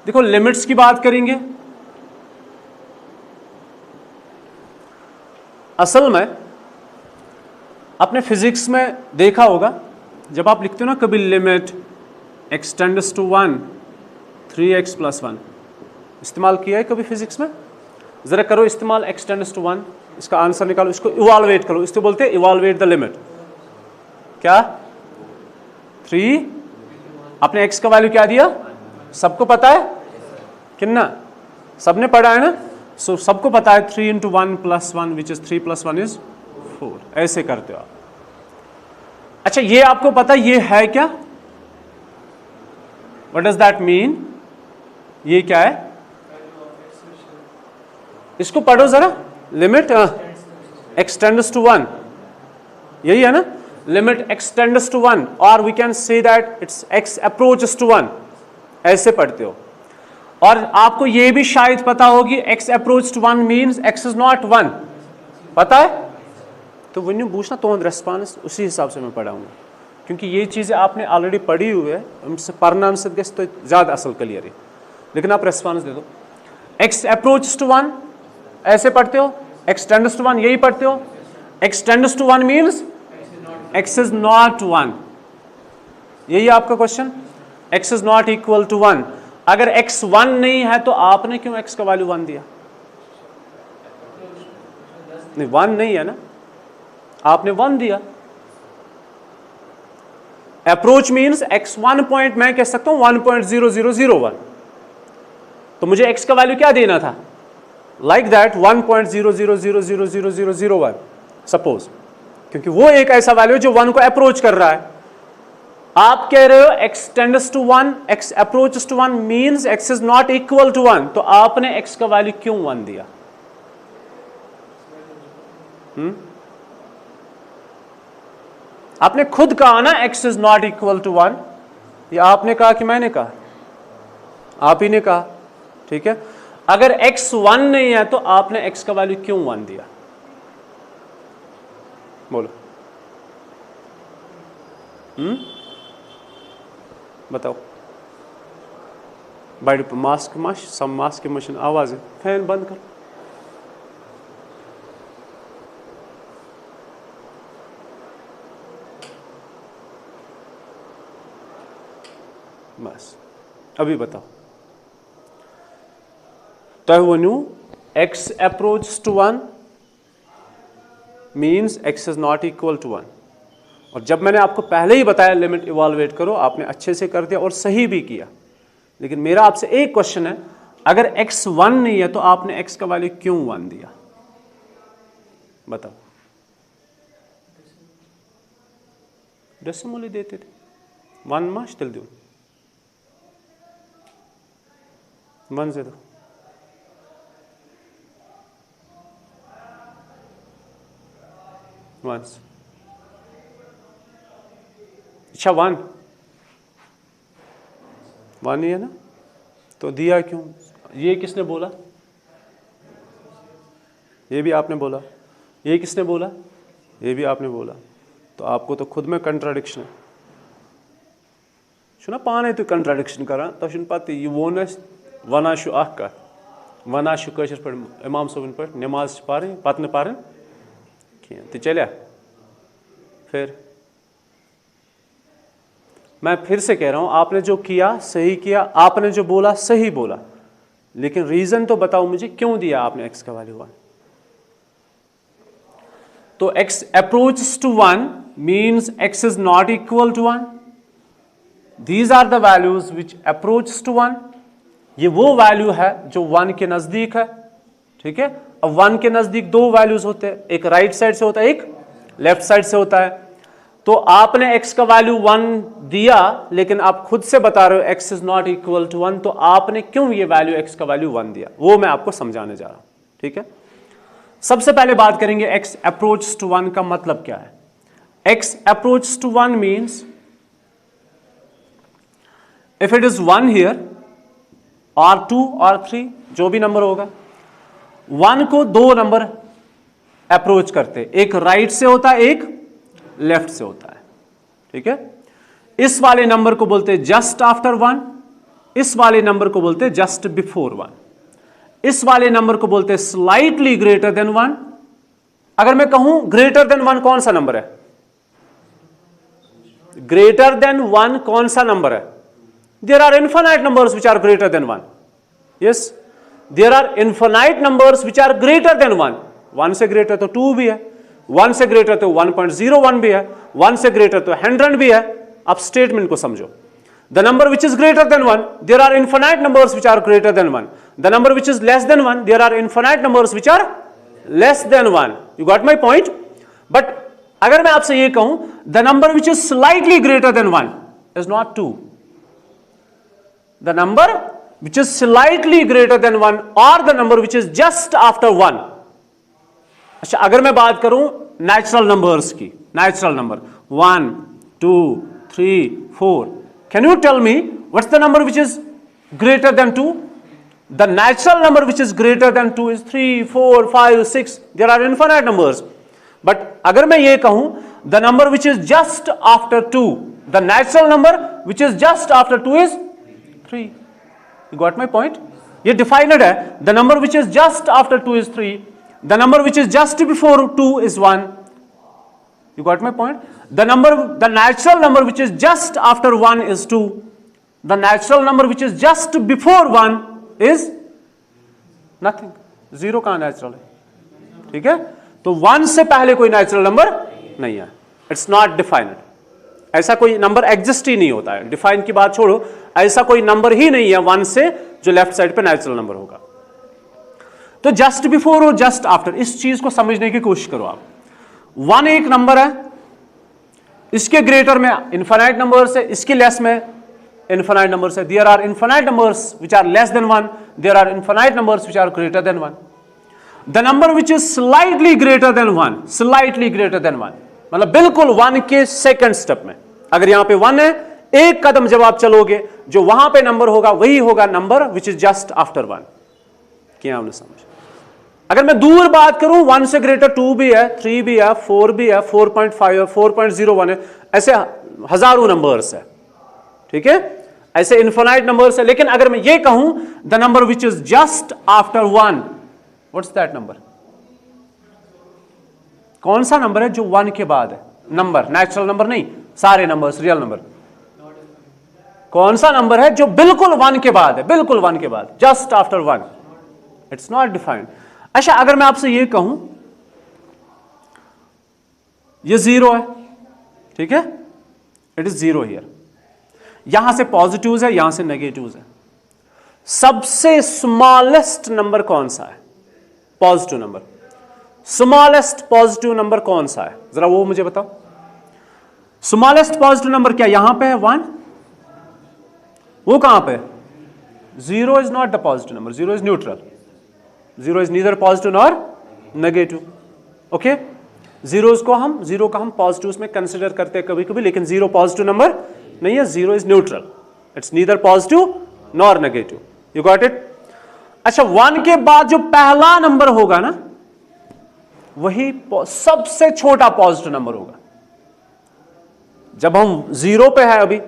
देखो लिमिट्स की बात करेंगे। असल में आपने फिजिक्स में देखा होगा, जब आप लिखते हो ना कभी limit x tends to 1 3x + 1, इस्तेमाल किया है कभी फिजिक्स में? जरा करो इस्तेमाल x टेंड्स टू 1, इसका आंसर निकालो, इसको इवाल्युएट करो, इसको बोलते हैं इवाल्युएट द लिमिट। क्या 3, आपने x का वैल्यू क्या दिया? सबको पता है कितना? सबने पढ़ा है ना? सो सबको पता है 3 × 1 + 1 विच इज 3 + 1 इज 4। ऐसे करते हो आप। अच्छा ये आपको पता ये है क्या? What does that mean? ये क्या है? इसको पढ़ो जरा, लिमिट x टेंड्स टू 1, यही है ना? लिमिट x टेंड्स टू 1, और we can say that it's x approaches to 1, ऐसे पढ़ते हो। और आपको यह भी शायद पता होगी x approach to 1 means x is not 1, पता है? तो वही पूछना तो रेस्पॉन्स उसी हिसाब से मैं पढ़ाऊंगा, क्योंकि ये चीज़ें आपने ऑलरेडी पढ़ी हुई है, उनसे पढ़ना हमसे तो ज़्यादा असल क्लियर है। लेकिन आप रेस्पॉन्स दे दो, x अप्रोच टू 1 ऐसे पढ़ते हो, x टेंड्स टू 1 यही पढ़ते हो। x tends to 1 means x is not 1, यही आपका question. x is not equal to 1। अगर x 1 नहीं है तो आपने क्यों x का वैल्यू 1 दिया? नहीं 1 नहीं है ना, आपने 1 दिया। अप्रोच मीन्स x1 पॉइंट मैं कह सकता हूं 1.0001, तो मुझे x का वैल्यू क्या देना था? लाइक दैट 1.00000001 सपोज, क्योंकि वो एक ऐसा वैल्यू जो 1 को अप्रोच कर रहा है। आप कह रहे हो x tends to 1, x approaches to 1 means x is not equal to 1, तो आपने x का वैल्यू क्यों 1 दिया? आपने खुद कहा ना x is not equal to 1, या आपने कहा कि मैंने कहा? आप ही ने कहा, ठीक है। अगर x 1 नहीं है तो आपने x का वैल्यू क्यों 1 दिया? बोलो। बताओ। बाइट मास्क मश सम मास्क मशीन आवाज है, फैन बंद कर। बस अभी बताओ। तो वनु x approach to 1 means x is not equal to 1। और जब मैंने आपको पहले ही बताया लिमिट इवाल्युएट करो, आपने अच्छे से कर दिया और सही भी किया। लेकिन मेरा आपसे एक क्वेश्चन है, अगर x 1 नहीं है तो आपने x का वैल्यू क्यों 1 दिया? बताओ। डेसिमल देते थे 1 मा स्टिल दो 1 0 1। अच्छा 1 ही है ना, तो दिया क्यों? ये किसने बोला? ये भी आपने बोला। ये किसने बोला? ये भी आपने बोला। तो आपको तो खुद में कंट्राडिक्शन है। छुना पाने तो कंट्राडिक्शन करा तो पता ये वोन वना अख वना पे इमाम सोबन पे नमाज पारे पत न पारन तो चलिया। फिर मैं फिर से कह रहा हूं, आपने जो किया सही किया, आपने जो बोला सही बोला, लेकिन रीजन तो बताओ मुझे क्यों दिया आपने x का वैल्यू 1? तो x approaches to 1 means x is not equal to 1। These are the values which approaches to 1। ये वो वैल्यू है जो 1 के नजदीक है, ठीक है। अब 1 के नजदीक दो वैल्यूज होते हैं, एक राइट साइड से होता है, एक लेफ्ट साइड से होता है। तो आपने x का वैल्यू 1 दिया, लेकिन आप खुद से बता रहे हो x is not equal to 1, तो आपने क्यों ये वैल्यू x का वैल्यू 1 दिया, वो मैं आपको समझाने जा रहा हूं, ठीक है। सबसे पहले बात करेंगे x अप्रोच टू 1 का मतलब क्या है। x approach to 1 means if it is 1 here और 2 और 3 जो भी नंबर होगा, 1 को दो नंबर अप्रोच करते, एक राइट से होता है, एक लेफ्ट से होता है, ठीक है। इस वाले नंबर को बोलते हैं जस्ट आफ्टर 1, इस वाले नंबर को बोलते हैं जस्ट बिफोर 1, इस वाले नंबर को बोलते हैं स्लाइटली ग्रेटर देन 1। अगर मैं कहूं ग्रेटर देन 1 कौन सा नंबर है? ग्रेटर देन 1 कौन सा नंबर है? There are infinite numbers which are greater than 1। Yes, there are infinite numbers which are greater than 1। 1 से ग्रेटर तो 2 भी है, 1 से ग्रेटर तो 1.01 भी है, 1 से ग्रेटर तो 100 भी है। अब स्टेटमेंट को समझो। The number which is greater than 1, there are infinite numbers which are greater than 1। The number which is less than 1, there are infinite numbers which are less than 1। You got my point? But अगर मैं आपसे ये कहूं the number which is slightly greater than 1 is not 2, the number which is slightly greater than 1 और the number which is just after 1। अच्छा, अगर मैं बात करूं नेचुरल नंबर्स की, natural number 1, 2, 3, 4, can you tell me what's the number which is greater than 2? The natural number which is greater than 2 is 3, 4, 5, 6. There are infinite numbers. But अगर मैं ये कहूं the number which is just after 2, the natural number which is just after 2 is 3. You got my point? ये defined है. The number which is just after 2 is 3. The number which is just before 2 is 1. You got my point? The natural number which is just after 1 is 2. The natural number which is just before 1 is nothing. 0 कहां natural है? ठीक है, तो 1 से पहले कोई natural number नहीं है। It's not defined. ऐसा कोई नंबर एग्जिस्ट ही नहीं होता है। डिफाइन की बात छोड़ो, ऐसा कोई नंबर ही नहीं है 1 से जो लेफ्ट साइड पे नेचुरल नंबर होगा। तो जस्ट बिफोर और जस्ट आफ्टर, इस चीज को समझने की कोशिश करो आप। 1 एक नंबर है, इसके ग्रेटर में इनफाइनाइट नंबर्स है, इसके लेस में infinite numbers है। There are infinite numbers which are less than 1. There are infinite numbers which are greater than 1. The number which is slightly greater than 1, slightly greater than 1, मतलब बिल्कुल 1 के second step में। अगर यहां पे 1 है, एक कदम जब आप चलोगे जो वहां पे नंबर होगा वही होगा number which is just after 1। क्या हमने समझ? अगर मैं दूर बात करूं 1 से ग्रेटर 2 भी है, 3 भी है, 4 भी है, 4.5 है, 4.01 है, ऐसे हजारों नंबर्स है। ठीक है, ऐसे इनफाइनाइट नंबर्स है। लेकिन अगर मैं ये कहूं the number which is just after 1, what's that number? कौन सा नंबर है जो 1 के बाद है? नंबर, नेचुरल नंबर नहीं, सारे नंबर्स, रियल नंबर। कौन सा नंबर है जो बिल्कुल 1 के बाद है? बिल्कुल 1 के बाद, just after 1। It's not defined. अच्छा, अगर मैं आपसे ये कहूं ये 0 है, ठीक है, इट इज 0 हियर। यहां से पॉजिटिव्स है, यहां से नेगेटिव्स है। सबसे स्मॉलेस्ट नंबर कौन सा है? Positive number. Smallest positive number कौन सा है? जरा वो मुझे बताओ। स्मॉलेस्ट पॉजिटिव नंबर क्या यहां पे है? 1। वो कहां पे? 0 is not the positive number, 0 is neutral. 0 is neither positive nor negative. Okay, 0 का हम पॉजिटिव्स में कंसिडर करते हैं कभी कभी, लेकिन 0 पॉजिटिव नंबर नहीं है। 0 is neutral, it's neither positive nor negative. You got it? अच्छा, 1 के बाद जो पहला नंबर होगा ना, वही सबसे छोटा पॉजिटिव नंबर होगा। जब हम 0 पे है अभी,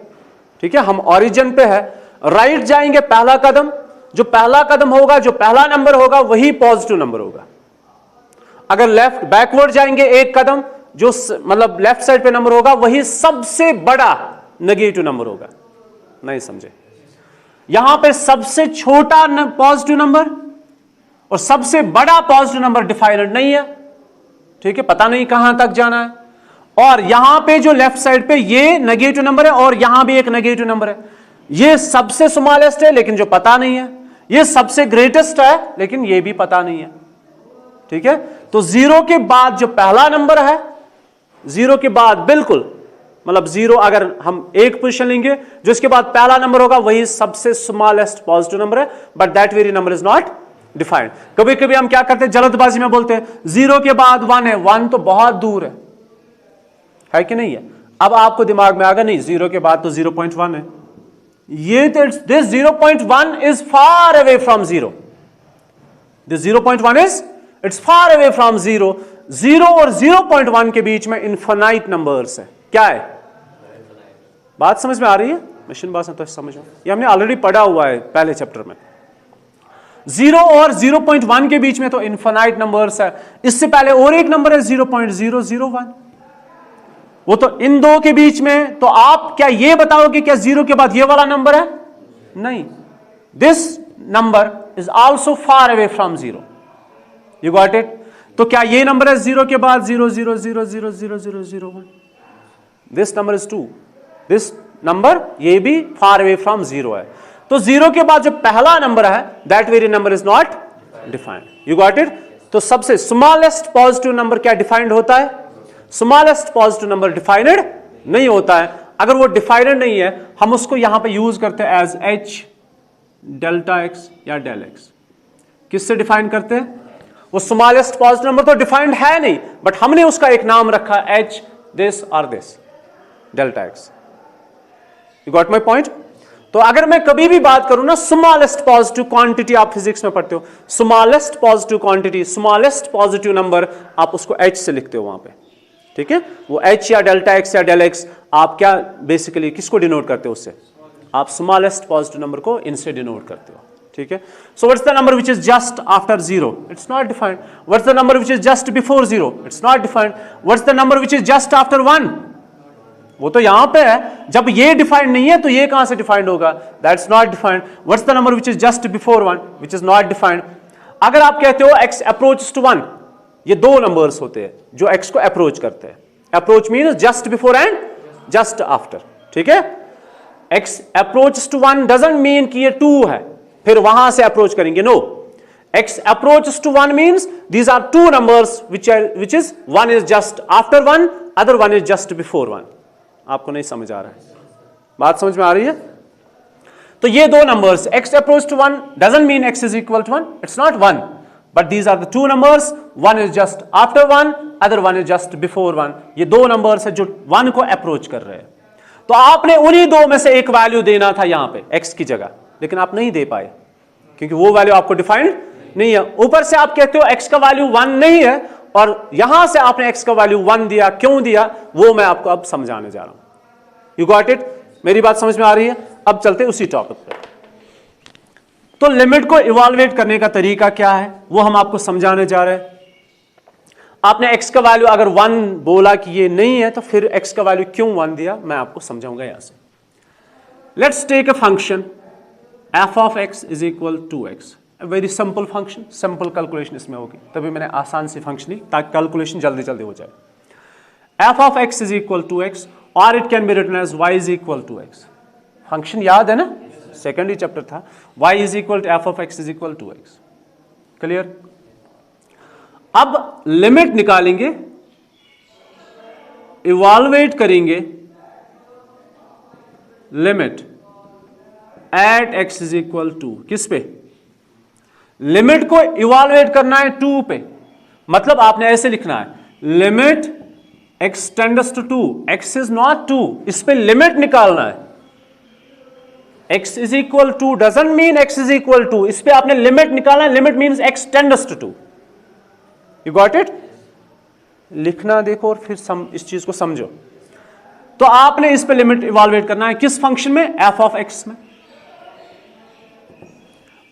ठीक है, हम ओरिजिन पे है, राइट जाएंगे, पहला कदम, जो पहला कदम होगा, जो पहला नंबर होगा, वही पॉजिटिव नंबर होगा। अगर लेफ्ट बैकवर्ड जाएंगे एक कदम, जो मतलब लेफ्ट साइड पे नंबर होगा, वही सबसे बड़ा नेगेटिव नंबर होगा। नहीं समझे? यहां पे सबसे छोटा पॉजिटिव नंबर और सबसे बड़ा पॉजिटिव नंबर डिफाइनड नहीं है। ठीक है, पता नहीं कहां तक जाना है। और यहां पे जो लेफ्ट साइड पे ये नेगेटिव नंबर है और यहां भी एक नेगेटिव नंबर है। ये सबसे स्मॉलेस्ट है लेकिन जो पता नहीं है, ये सबसे ग्रेटेस्ट है लेकिन ये भी पता नहीं है। ठीक है, तो 0 के बाद जो पहला नंबर है, 0 के बाद बिल्कुल मतलब 0 अगर हम एक पोजीशन लेंगे, जो इसके बाद पहला नंबर होगा वही सबसे स्मॉलेस्ट पॉजिटिव नंबर है, but that very number is not defined. कभी कभी हम क्या करते हैं, जल्दबाजी में बोलते हैं 0 के बाद 1 है, 1 तो बहुत दूर है कि नहीं है? अब आपको दिमाग में आ गया नहीं, 0 के बाद तो 0.1 है, ये this 0.1 is far away from 0। This 0.1 is it's far away from 0। 0 और 0.1 के बीच में इनफाइनाइट नंबर्स है। क्या है? बात समझ में आ रही है? मशीन बास तो समझो, ये हमने ऑलरेडी पढ़ा हुआ है पहले चैप्टर में। 0 और 0.1 के बीच में तो इनफाइनाइट नंबर्स है, इससे पहले और एक नंबर है 0.001, वो तो इन दो के बीच में। तो आप क्या ये बताओगे क्या 0 के बाद ये वाला नंबर है? नहीं, this number is also far away from 0। You got it? तो क्या ये नंबर है 0 के बाद 000000001? This number is 2। This number ये भी फार अवे फ्रॉम 0 है। तो 0 के बाद जो पहला नंबर है that very number is not defined. You got it? तो सबसे स्मॉलेस्ट पॉजिटिव नंबर क्या डिफाइंड होता है? स्मॉलेस्ट पॉजिटिव नंबर डिफाइंड नहीं होता है। अगर वो डिफाइंड नहीं है हम उसको यहां पे यूज करते हैं एज h, डेल्टा x या डेल x। किससे डिफाइन करते हैं? वो स्मॉलेस्ट पॉजिटिव नंबर तो डिफाइंड है नहीं, बट हमने उसका एक नाम रखा h, दिस और this, delta x। You got my point? तो अगर मैं कभी भी बात करूं ना स्मॉलेस्ट पॉजिटिव क्वांटिटी, आप फिजिक्स में पढ़ते हो, smallest positive quantity, smallest positive number, आप उसको h से लिखते हो वहां पे, ठीक है? वो h या डेल्टा x या डेल x, आप क्या बेसिकली किसको डिनोट करते हो उससे? आप स्मॉलेस्ट पॉजिटिव नंबर को इनसे डिनोट करते हो, ठीक है? So what's the number which is just after 0? It's not defined. What's the number which is just before 0? It's not defined. What's the number which is just after 1? वो तो यहां पे है, जब ये डिफाइंड नहीं है तो ये कहां से डिफाइंड होगा? That's not defined. What's the number which is just before 1? Which is not defined. अगर आप कहते हो x अप्रोच टू 1, ये दो नंबर्स होते हैं जो x को अप्रोच करते हैं। Approach mean just before and just after, ठीक है? x approach to 1 doesn't mean कि ये 2 है फिर वहां से अप्रोच करेंगे, no. x approaches to 1 means these are two numbers which is one is just after 1, other one is just before 1. आपको नहीं समझ आ रहा है? बात समझ में आ रही है? तो ये दो numbers x approach to 1 doesn't mean x is equal to 1, it's not 1, but these are the two numbers, one is just after 1, other one is just before 1. ये दो नंबर्स है जो 1 को अप्रोच कर रहे हैं। तो आपने उन्हीं दो में से एक वैल्यू देना था यहां पे x की जगह, लेकिन आप नहीं दे पाए क्योंकि वो वैल्यू आपको डिफाइंड नहीं है। ऊपर से आप कहते हो x का वैल्यू 1 नहीं है और यहां से आपने x का वैल्यू 1 दिया, क्यों दिया वो मैं आपको अब समझाने जा रहा हूं। You got it? मेरी बात समझ में आ रही है? अब चलते उसी टॉपिक पे। तो लिमिट को इवैल्यूएट करने का तरीका क्या है वो हम आपको समझाने जा रहे हैं। आपने x का वैल्यू अगर 1 बोला कि ये नहीं है तो फिर x का वैल्यू क्यों 1 दिया मैं आपको समझाऊंगा यहां से। Let's take a function f of x is equal to x, a very simple function, simple calculation इसमें होगी, तभी मैंने आसान सी फंक्शन ली ताकि कैलकुलेशन जल्दी जल्दी हो जाए। f of x is equal to x or it can be written as y is equal to x. Function याद है ना, सेकेंड ही चैप्टर था, y is equal to f of x is equal to x. Clear? अब limit निकालेंगे, evaluate करेंगे limit at x is equal to किस पे? Limit को इवैल्यूएट करना है 2 पे, मतलब आपने ऐसे लिखना है limit x tends to 2, x is not 2, इस पे लिमिट निकालना है। x is equal to doesn't mean x is equal to, इस पे आपने लिमिट निकालना है, limit means x tends to 2। You got it? लिखना देखो और फिर इस चीज को समझो। तो आपने इस पे लिमिट इवैल्यूएट करना है किस फंक्शन में? f ऑफ x में।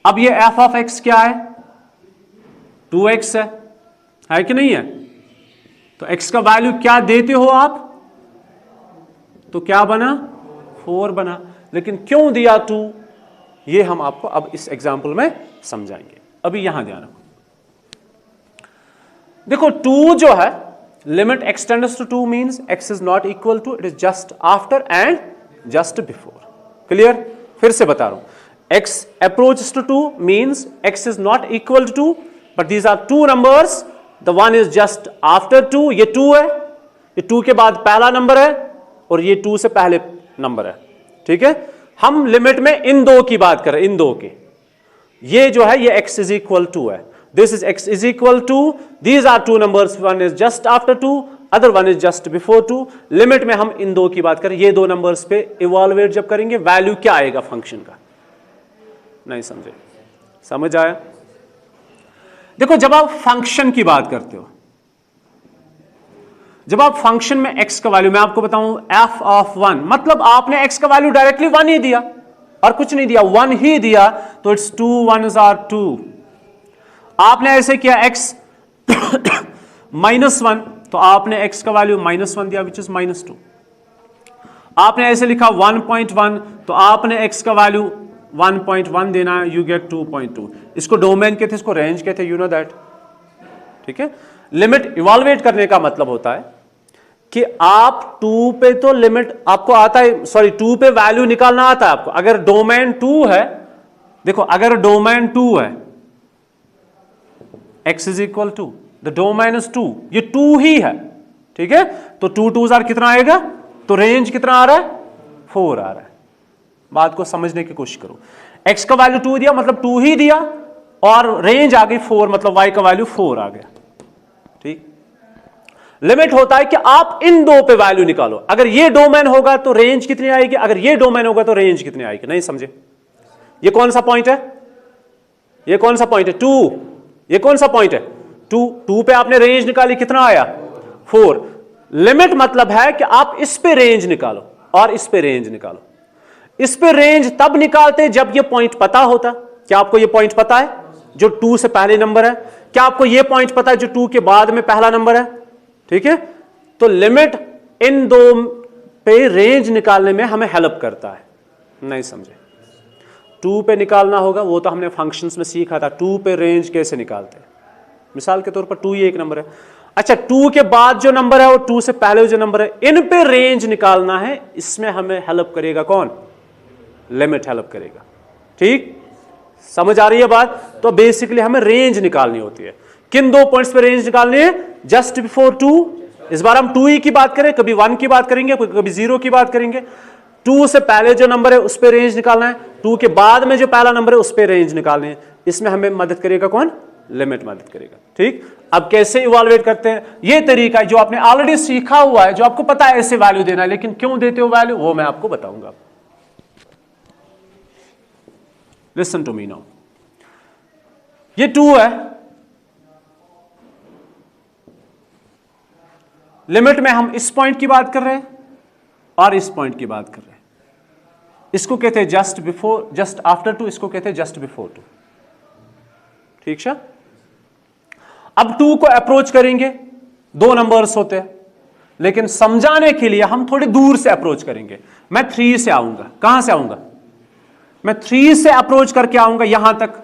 अब ये f ऑफ x क्या है? 2x है कि नहीं है? तो x का वैल्यू क्या देते हो आप? तो क्या बना? 4 बना। लेकिन क्यों दिया 2 ये हम आपको अब इस एग्जांपल में समझाएंगे। अभी यहां ध्यान रखो, देखो 2 जो है limit x tends to 2 means x is not equal to, it is just after and just before. Clear? फिर से बता रहा हूं, x approaches to 2 means x is not equal to 2, but these are two numbers, the one is just after 2, ये 2 है, ये 2 के बाद पहला नंबर है और ये 2 से पहले नंबर है, ठीक है? हम लिमिट में इन दो की बात कर रहे हैं, इन दो के। ये जो है ये x is equal to है, this is x is equal to, these are two numbers, one is just after 2, other one is just before 2। Limit में हम इन दो की बात करें, ये दो नंबर्स पे इवैल्यूएट जब करेंगे वैल्यू क्या आएगा फंक्शन का? नहीं समझे? समझ आया? देखो जब आप फंक्शन की बात करते हो, जब आप फंक्शन में x का वैल्यू, मैं आपको बताऊं f ऑफ 1, मतलब आपने x का वैल्यू डायरेक्टली 1 ही दिया और कुछ नहीं दिया, 1 ही दिया, तो इट्स 2 1s are 2। आपने ऐसे किया x -1, तो आपने x का वैल्यू -1 दिया विच इज -2। आपने ऐसे लिखा 1.1, तो आपने x का वैल्यू 1.1 देना है, यू गेट 2.2। इसको डोमेन कहते, इसको रेंज कहते, यू नो दैट, ठीक है। लिमिट इवैल्यूएट करने का मतलब होता है कि आप 2 पे तो लिमिट आपको आता है, सॉरी 2 पे वैल्यू निकालना आता है आपको। अगर डोमेन 2 है, देखो अगर डोमेन 2 है, x is equal to the domain is 2, ये 2 ही है, ठीक है। तो 2 2s आर कितना आएगा, तो रेंज कितना आ रहा है, 4 आ रहा है। बात को समझने की कोशिश करो, x का वैल्यू 2 दिया मतलब 2 ही दिया, और रेंज आ गई 4, मतलब y का वैल्यू 4 आ गया, ठीक। लिमिट होता है कि आप इन दो पे वैल्यू निकालो। अगर ये डोमेन होगा तो रेंज कितनी आएगी, अगर ये डोमेन होगा तो रेंज कितनी आएगी। नहीं समझे, ये कौन सा पॉइंट है, ये कौन सा पॉइंट है, 2, ये कौन सा पॉइंट है, 2 पे आपने रेंज निकाली, कितना आया, 4। लिमिट मतलब है कि आप इस पे रेंज निकालो और इस पे रेंज निकालो। इस पे रेंज तब निकालते जब ये पॉइंट पता होता। क्या आपको ये पॉइंट पता है जो 2 से पहले नंबर है? क्या आपको ये पॉइंट पता है जो 2 के बाद में पहला नंबर है? ठीक है, तो लिमिट इन दो पे रेंज निकालने में हमें हेल्प करता है। नहीं समझे, 2 पे निकालना होगा, वो तो हमने फंक्शंस में सीखा था, 2 पे रेंज कैसे निकालते हैं। मिसाल के तौर पर 2 ही एक नंबर है, अच्छा 2 के बाद जो नंबर है और 2 से पहले जो नंबर है, इन पे रेंज निकालना है। इसमें हमें हेल्प करेगा कौन, लिमिट हेल्प करेगा। ठीक, समझ आ रही है बात? तो बेसिकली हमें रेंज निकालनी होती है। किन दो पॉइंट्स पे रेंज निकालनी है? जस्ट बिफोर 2, इस बार हम 2 ही की बात करें, कभी 1 की बात करेंगे, कभी 0 की बात करेंगे। 2 से पहले जो नंबर है उस पे रेंज निकालना है, 2 के बाद में जो पहला नंबर है उस पे रेंज निकालनी है। इसमें हमें मदद करेगा कौन, लिमिट मदद करेगा। ठीक, अब कैसे इवैल्यूएट करते हैं, ये तरीका है जो आपने ऑलरेडी सीखा हुआ है, जो आपको पता है ऐसे वैल्यू देना है, लेकिन क्यों देते हो वैल्यू वो मैं आपको बताऊंगा। लिसन टू मी नाउ, ये 2 है, लिमिट में हम इस पॉइंट की बात कर रहे हैं और इस पॉइंट की बात कर रहे हैं। इसको कहते हैं जस्ट बिफोर, जस्ट आफ्टर 2, इसको कहते हैं जस्ट बिफोर 2। ठीक है, अब 2 को अप्रोच करेंगे, 2 नंबर्स होते हैं, लेकिन समझाने के लिए हम थोड़े दूर से अप्रोच करेंगे। मैं 3 से आऊंगा, कहां से आऊंगा, मैं 3 से अप्रोच करके आऊंगा यहां तक,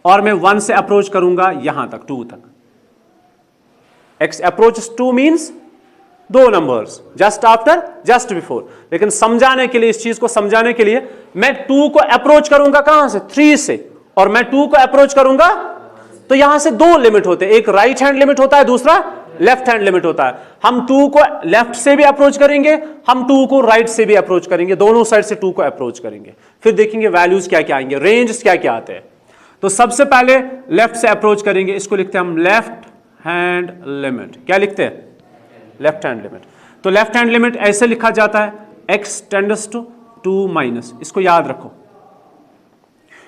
और मैं 1 से अप्रोच करूंगा यहां तक, 2 तक। X approach 2 means 2 numbers, just after, just before. लेकिन समझाने के लिए, इस चीज को समझाने के लिए, मैं 2 को अप्रोच करूंगा कहां से, 3 से, और मैं 2 को अप्रोच करूंगा, तो यहां से 2 लिमिट होते हैं, एक राइट हैंड लिमिट होता है, दूसरा लेफ्ट हैंड लिमिट होता है। हम 2 को लेफ्ट से भी अप्रोच करेंगे, हम 2 को राइट से भी अप्रोच करेंगे, दोनों साइड से 2 को अप्रोच करेंगे। फिर देखेंगे वैल्यूज क्या क्या आएंगे, रेंज क्या क्या आते हैं। तो सबसे पहले लेफ्ट से अप्रोच करेंगे, इसको लिखते हैं हम लेफ्ट हैंड लिमिट। क्या लिखते हैं, लेफ्ट हैंड लिमिट। तो लेफ्ट हैंड लिमिट ऐसे लिखा जाता है, x टेंड्स टू 2 माइनस, इसको याद रखो,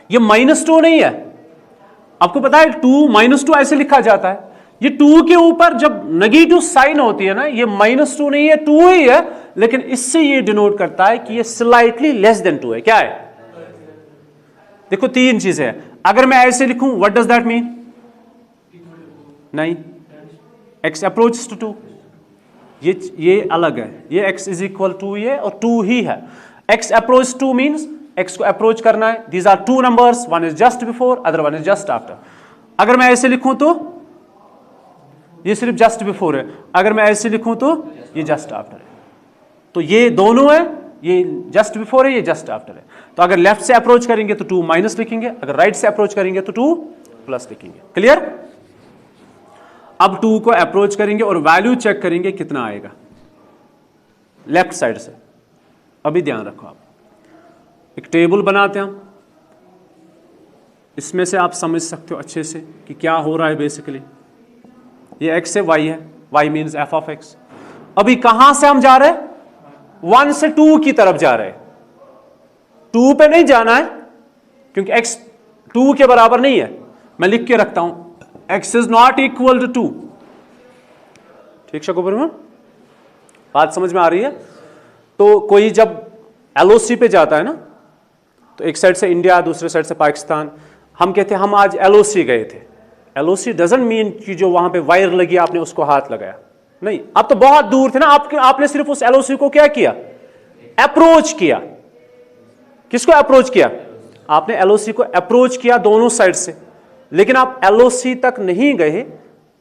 ये -2 नहीं है, आपको पता है 2 -2 ऐसे लिखा जाता है। ये 2 के ऊपर जब नेगेटिव साइन होती है ना, ये -2 नहीं है, 2 ही है, लेकिन इससे ये डिनोट करता है कि ये स्लाइटली लेस देन 2 है। क्या है, देखो 3 चीजें हैं। अगर मैं ऐसे लिखूं, व्हाट डज दैट मीन, नहीं, x अप्रोच टू 2, ये अलग है, ये x इज इक्वल टू ये, और 2 ही है। x अप्रोच 2 मींस x को अप्रोच करना है। These are 2 numbers, one is just before, other one is just after. अगर मैं ऐसे लिखूं तो ये सिर्फ जस्ट बिफोर है, अगर मैं ऐसे लिखूं तो ये जस्ट आफ्टर है। तो ये दोनों है, ये जस्ट बिफोर है, ये जस्ट आफ्टर है। तो अगर लेफ्ट से अप्रोच करेंगे तो 2 माइनस लिखेंगे, अगर राइट से अप्रोच करेंगे तो 2 प्लस लिखेंगे। क्लियर? अब 2 को अप्रोच करेंगे और वैल्यू चेक करेंगे कितना आएगा लेफ्ट साइड से। अभी ध्यान रखो, आप एक टेबल बनाते हैं हम, इसमें से आप समझ सकते हो अच्छे से कि क्या हो रहा है। बेसिकली ये x है, y है, y means f of x। अभी कहां से हम जा रहे हैं, 1 से 2 की तरफ जा रहे हैं। 2 पे नहीं जाना है क्योंकि x 2 के बराबर नहीं है। मैं लिख के रखता हूं, x is not equal to 2। ठीक है, बात समझ में आ रही है? तो कोई जब LOC पे जाता है ना, तो एक साइड से इंडिया, दूसरे साइड से पाकिस्तान, हम कहते हैं हम आज LOC गए थे। LOC डजंट मीन कि जो वहां पे वायर लगी आपने उसको हाथ लगाया, नहीं, आप तो बहुत दूर थे ना, आपने सिर्फ उस LOC को क्या किया? अप्रोच किया। किसको अप्रोच किया? आपने LOC को अप्रोच किया दोनों साइड से, लेकिन आप LOC तक नहीं गए,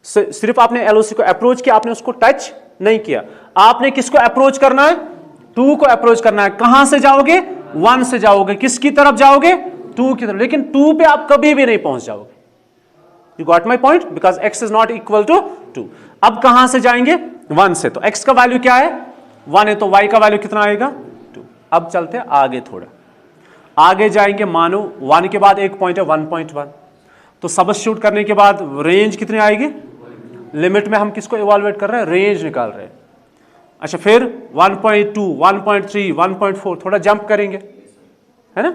सिर्फ आपने LOC को अप्रोच किया, आपने उसको टच नहीं किया। आपने किसको अप्रोच करना है? 2 को अप्रोच करना है। कहां से जाओगे? 1 से जाओगे। किसकी तरफ जाओगे? 2 की तरफ। लेकिन 2 पे आप कभी भी नहीं पहुंच जाओगे। You got my point? Because x is not equal to 2। अब कहां से जाएंगे? 1 से। तो x का वैल्यू क्या है? 1 है, तो y का वैल्यू कितना आएगा? 2। अब चलते हैं आगे, थोड़ा आगे जाएंगे। मानो 1 के बाद एक पॉइंट है 1.1, तो सबस्टिट्यूट करने के बाद रेंज कितनी आएगी? लिमिट में हम किसको इवैल्यूएट कर रहे हैं? रेंज निकाल रहे हैं। अच्छा, फिर 1.2, 1.3, 1.4, थोड़ा जंप करेंगे, है ना?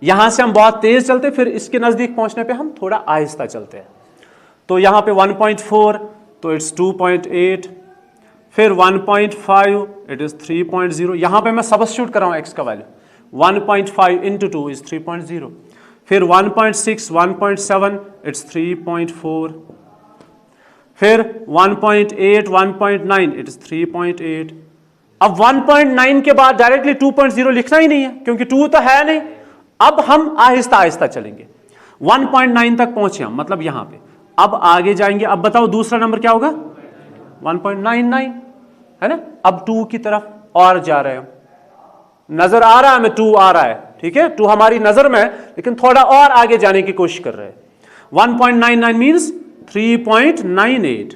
यहां से हम बहुत तेज चलते, फिर इसके नजदीक पहुंचने पे हम थोड़ा आहिस्ता चलते हैं। तो यहां पे 1.4, तो इट्स 2.8, फिर 1.5, इट इज 3.0। यहां पे मैं सबस्टिट्यूट कर रहा हूं x का वैल्यू। 1.5 इंटू 2 इज 3.0, फिर 1.6, 1.7, इट्स 3.4, फिर 1.8, 1.9, इट इज 3.8। अब 1.9 के बाद डायरेक्टली 2.0 लिखना ही नहीं है, क्योंकि 2 तो है नहीं। अब हम आहिस्ता आहिस्ता चलेंगे। 1.9 तक पहुंचे हम, मतलब यहां पे। अब आगे जाएंगे। अब बताओ दूसरा नंबर क्या होगा? 1.99, है ना? अब 2 की तरफ और जा रहे हो। नजर आ रहा है हमें 2 आ रहा है, ठीक है? 2 हमारी नजर में है, लेकिन थोड़ा और आगे जाने की कोशिश कर रहे हैं। 1.99 मीन्स 3.98।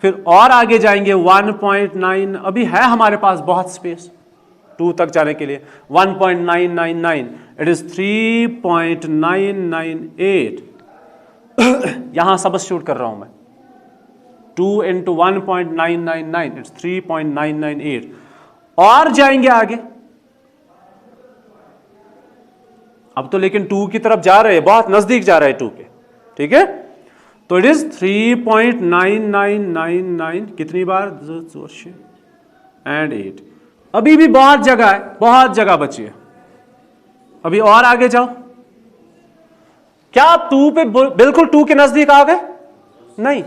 फिर और आगे जाएंगे 1.9, अभी है हमारे पास बहुत स्पेस 2 तक जाने के लिए। 1.999, इट इज 3.998। यहां सबस्टिट्यूट कर रहा हूं मैं। 2 इंटू 1.999, इट्स 3.998। और जाएंगे आगे। अब तो लेकिन 2 की तरफ जा रहे हैं, बहुत नजदीक जा रहे हैं 2 के, ठीक है? तो इट इज 3.9999, कितनी बार? एंड 8। अभी भी बहुत जगह है, बहुत जगह बची है। अभी और आगे जाओ। क्या आप 2 पे बिल्कुल 2 के नजदीक आ गए? नहीं,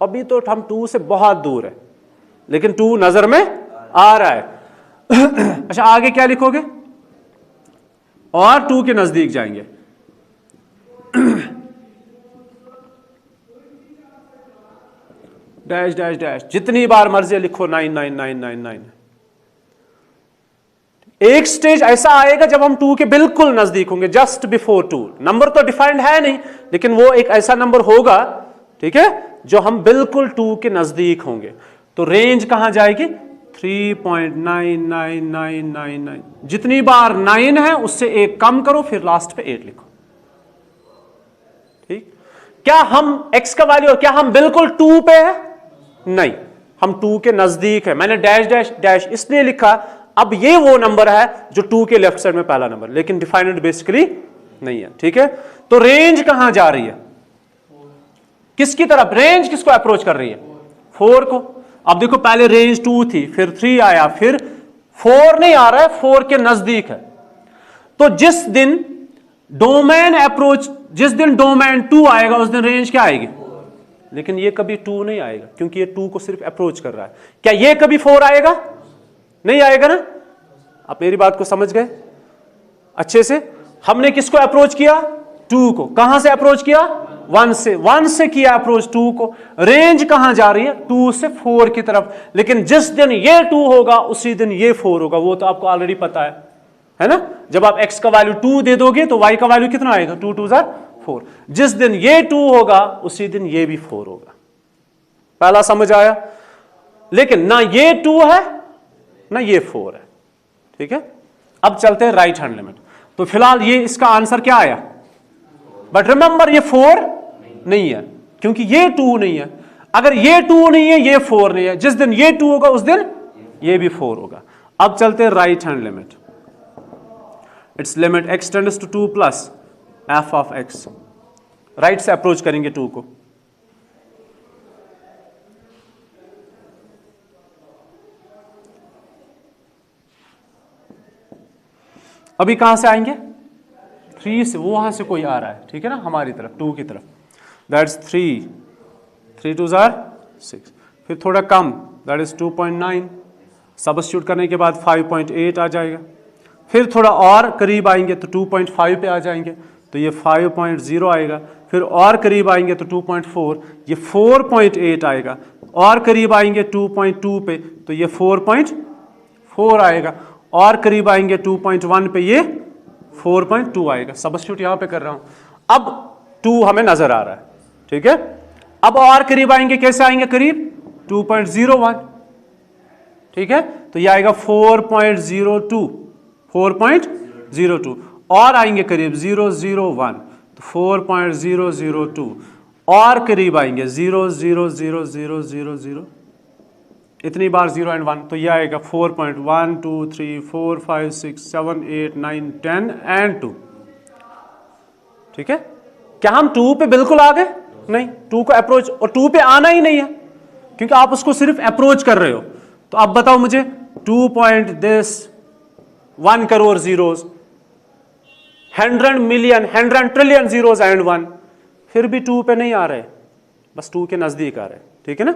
अभी तो हम 2 से बहुत दूर है, लेकिन 2 नजर में आ रहा है। अच्छा, आगे क्या लिखोगे? और 2 के नजदीक जाएंगे। डैश डैश डैश, जितनी बार मर्जी लिखो 99999। एक स्टेज ऐसा आएगा जब हम 2 के बिल्कुल नजदीक होंगे, जस्ट बिफोर 2। नंबर तो डिफाइंड है नहीं, लेकिन वो एक ऐसा नंबर होगा, ठीक है, जो हम बिल्कुल 2 के नजदीक होंगे। तो रेंज कहां जाएगी? 3.99999। जितनी बार 9 है उससे एक कम करो, फिर लास्ट पे 8 लिखो, ठीक? क्या हम x का वैल्यू, क्या हम बिल्कुल 2 पे है? नहीं, हम 2 के नजदीक है। मैंने डैश डैश डैश इसलिए लिखा, अब ये वो नंबर है जो 2 के लेफ्ट साइड में पहला नंबर, लेकिन डिफाइंड बेसिकली नहीं है, ठीक है? तो रेंज कहां जा रही है? किसकी तरफ? रेंज किसको अप्रोच कर रही है? 4 को। अब देखो, पहले रेंज 2 थी, फिर 3 आया, फिर 4 नहीं आ रहा है, 4 के नजदीक है। तो जिस दिन डोमेन अप्रोच, जिस दिन डोमेन 2 आएगा, उस दिन रेंज क्या आएगी? लेकिन ये कभी 2 नहीं आएगा, क्योंकि ये 2 को सिर्फ अप्रोच कर रहा है। क्या ये कभी 4 आएगा? नहीं आएगा ना? आप मेरी बात को समझ गए अच्छे से? हमने किसको अप्रोच किया? 2 को। कहां से अप्रोच किया? 1 से। 1 से किया अप्रोच 2 को। रेंज कहां जा रही है? 2 से 4 की तरफ। लेकिन जिस दिन ये 2 होगा, उसी दिन ये 4 होगा। वो तो आपको ऑलरेडी पता है ना? जब आप x का वैल्यू 2 दे दोगे तो y का वैल्यू कितना आएगा? 2 2 4। जिस दिन ये 2 होगा, उसी दिन ये भी 4 होगा। पहला समझ आया? लेकिन ना ये 2 है ना ये 4 है, ठीक है? अब चलते हैं राइट हैंड लिमिट। तो फिलहाल ये इसका आंसर क्या आया? बट रिमेंबर, ये 4 नहीं है, क्योंकि ये 2 नहीं है। अगर ये 2 नहीं है, ये 4 नहीं है। जिस दिन ये 2 होगा, उस दिन ये भी 4 होगा। अब चलते हैं right hand limit. It's limit x tends to 2 plus f of x। Right से अप्रोच करेंगे 2 को। अभी कहां से आएंगे, 3 से, वो वहां से कोई आ रहा है, ठीक है ना, हमारी तरफ 2 की तरफ, दैट्स 3 2 जार 6, फिर थोड़ा कम, दैट इज 2.9, सब्स्टिट्यूट करने के बाद 5.8 आ जाएगा, फिर थोड़ा और करीब आएंगे तो 2.5 पे आ जाएंगे, तो ये 5.0 आएगा, फिर और करीब आएंगे तो 2.4, ये 4.8 आएगा, और करीब आएंगे 2.2 पे तो ये 4.4 आएगा, और करीब आएंगे 2.1 पे ये 4.2 आएगा। सब्स्टिट्यूट यहां पे कर रहा हूं, अब 2 हमें नजर आ रहा है, ठीक है। अब और करीब आएंगे, कैसे आएंगे करीब, 2.01, ठीक है, तो ये आएगा 4.02, और आएंगे करीब 001, तो 4.002, और करीब आएंगे 0.00000, इतनी बार 0 and 1, तो ये आएगा 4.1 2 3 4 5 6 7 8 9 10 and 2, ठीक है। क्या हम 2 पे बिल्कुल आ गए, नहीं, 2 को अप्रोच, और 2 पे आना ही नहीं है क्योंकि आप उसको सिर्फ अप्रोच कर रहे हो। तो अब बताओ मुझे 1 crore zeros, 100 million 100 trillion zeros and 1, फिर भी 2 पे नहीं आ रहे, बस 2 के नजदीक आ रहे, ठीक है ना।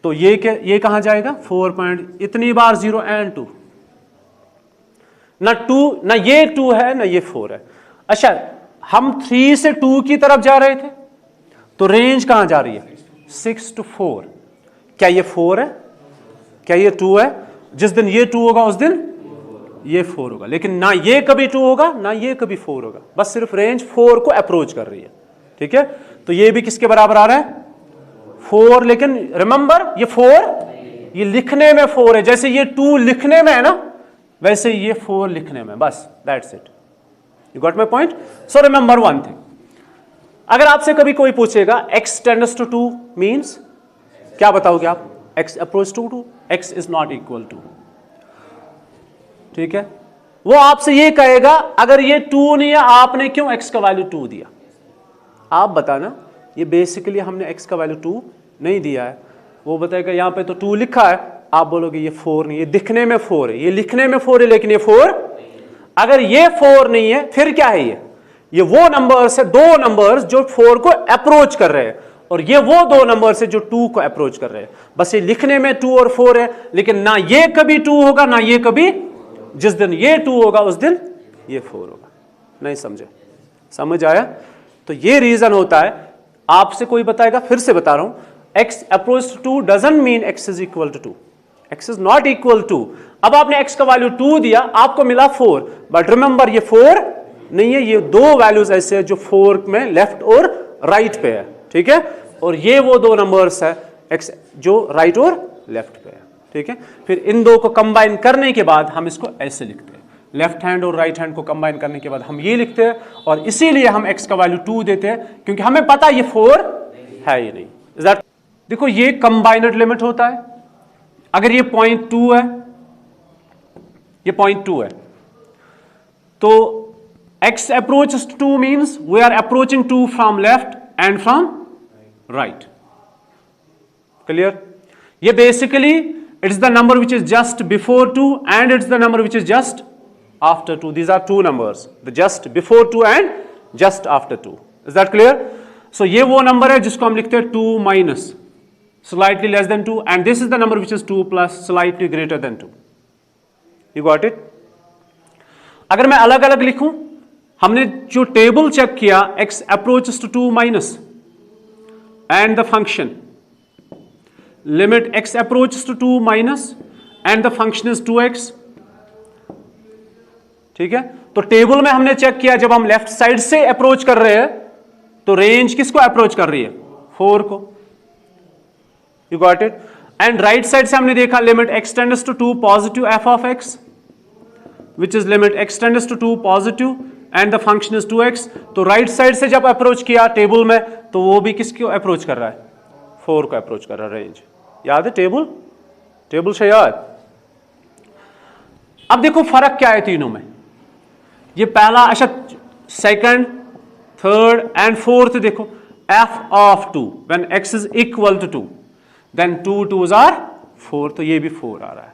तो ये कहां जाएगा, 4 इतनी बार 0 and 2, ना ये 2 है ना ये 4 है। अच्छा, हम 3 से 2 की तरफ जा रहे थे, तो रेंज कहां जा रही है, 6 to 4, क्या ये 4 है, क्या ये 2 है, जिस दिन ये 2 होगा उस दिन ये 4 होगा, लेकिन ना ये कभी 2 होगा ना ये कभी 4 होगा, बस सिर्फ रेंज 4 को अप्रोच कर रही है, ठीक है। तो ये भी किसके बराबर आ रहा है, 4, लेकिन रिमेंबर ये 4 ये लिखने में 4 है, जैसे ये 2 लिखने में है ना, वैसे ये 4 लिखने में, बस that's it, you got my point. So remember one thing, अगर आपसे कभी कोई पूछेगा x टेंड्स टू 2 मींस, क्या बताओगे आप, x approach to 2, x is not equal to, ठीक है। वो आपसे ये कहेगा अगर ये 2 नहीं है आपने क्यों x का वैल्यू 2 दिया, आप बताना, ये बेसिकली हमने x का वैल्यू 2 नहीं दिया है। वो बताएगा यहां पे तो 2 लिखा है, आप बोलोगे ये 4 नहीं, ये दिखने में 4 है, ये लिखने में 4 है, लेकिन ये 4, अगर ये 4 नहीं है फिर क्या है, ये वो नंबर्स है, 2 नंबर्स जो 4 को अप्रोच कर रहे हैं, और ये वो 2 नंबर्स है जो 2 को अप्रोच कर रहे हैं, बस ये लिखने में 2 और 4 है, लेकिन ना ये कभी 2 होगा ना ये कभी, जिस दिन ये 2 होगा उस दिन ये 4 होगा। नहीं समझे, समझ आया। तो ये रीजन होता है, आपसे कोई बताएगा, फिर से बता रहा हूं, x approach to 2 doesn't mean x is equal to 2, x is not equal to. अब आपने x का वैल्यू 2 दिया, आपको मिला 4, बट रिमेंबर ये 4 नहीं है, ये 2 वैल्यूज ऐसे है जो 4 में लेफ्ट और राइट पे है, ठीक है, और ये वो 2 नंबर्स है x जो राइट और लेफ्ट पे है, ठीक है। फिर इन 2 को कंबाइन करने के बाद हम इसको ऐसे लिखते हैं, लेफ्ट हैंड और राइट हैंड को कंबाइन करने के बाद हम ये लिखते हैं, और इसीलिए हम x का वैल्यू 2 देते हैं, क्योंकि हमें पता ये 4 है ही नहीं। इज दैट, देखो ये कंबाइनड लिमिट होता है, अगर ये 0.2 है, ये 0.2 है, तो x approaches to 2 means we are approaching 2 from left and from right. Clear? ये basically it's the number which is just before 2 and it's the number which is just after 2. These are 2 numbers, the just before 2 and just after 2. Is that clear? So ये वो number है जिसको हम लिखते हैं 2 minus slightly less than 2, and this is the number which is 2 plus slightly greater than 2. You got it? अगर मैं अलग अलग लिखूं, हमने जो टेबल चेक किया, x approaches to 2 minus and the function limit x approaches to 2 minus and the function is 2x, ठीक है। तो टेबल में हमने चेक किया, जब हम लेफ्ट साइड से अप्रोच कर रहे हैं तो रेंज किसको अप्रोच कर रही है, 4 को, you got it. And right side से हमने देखा limit x tends to 2 positive f of x which is limit x tends to 2 positive and the function is 2x। तो राइट साइड से जब अप्रोच किया टेबल में, तो वो भी किसको अप्रोच कर रहा है, 4 को अप्रोच कर रहा है। रेंज याद है, टेबल से याद। अब देखो फर्क क्या है तीनों में, ये पहला, अच्छा सेकंड, थर्ड एंड फोर्थ देखो, f of 2 when x is equal to 2 then 2 2s are 4, तो ये भी 4 आ रहा है।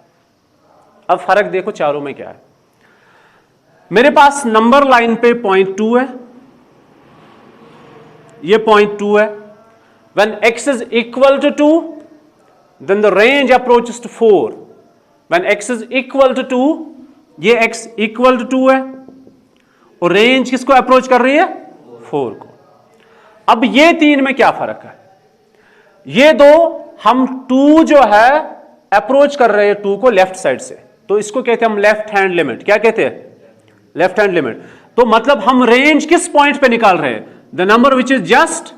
अब फर्क देखो चारों में क्या है। मेरे पास नंबर लाइन पे 0.2 है, ये 0.2 है. When x is equal to 2, then the range approaches to 4. When x is equal to 2, ये x equal to 2 है और रेंज किसको अप्रोच कर रही है? 4 को. अब ये तीन में क्या फर्क है? ये दो, हम 2 जो है अप्रोच कर रहे हैं 2 को लेफ्ट साइड से, तो इसको कहते हैं हम लेफ्ट हैंड लिमिट. क्या कहते हैं? Left hand limit. तो मतलब हम रेंज किस पॉइंट पे निकाल रहे हैं? The number which is just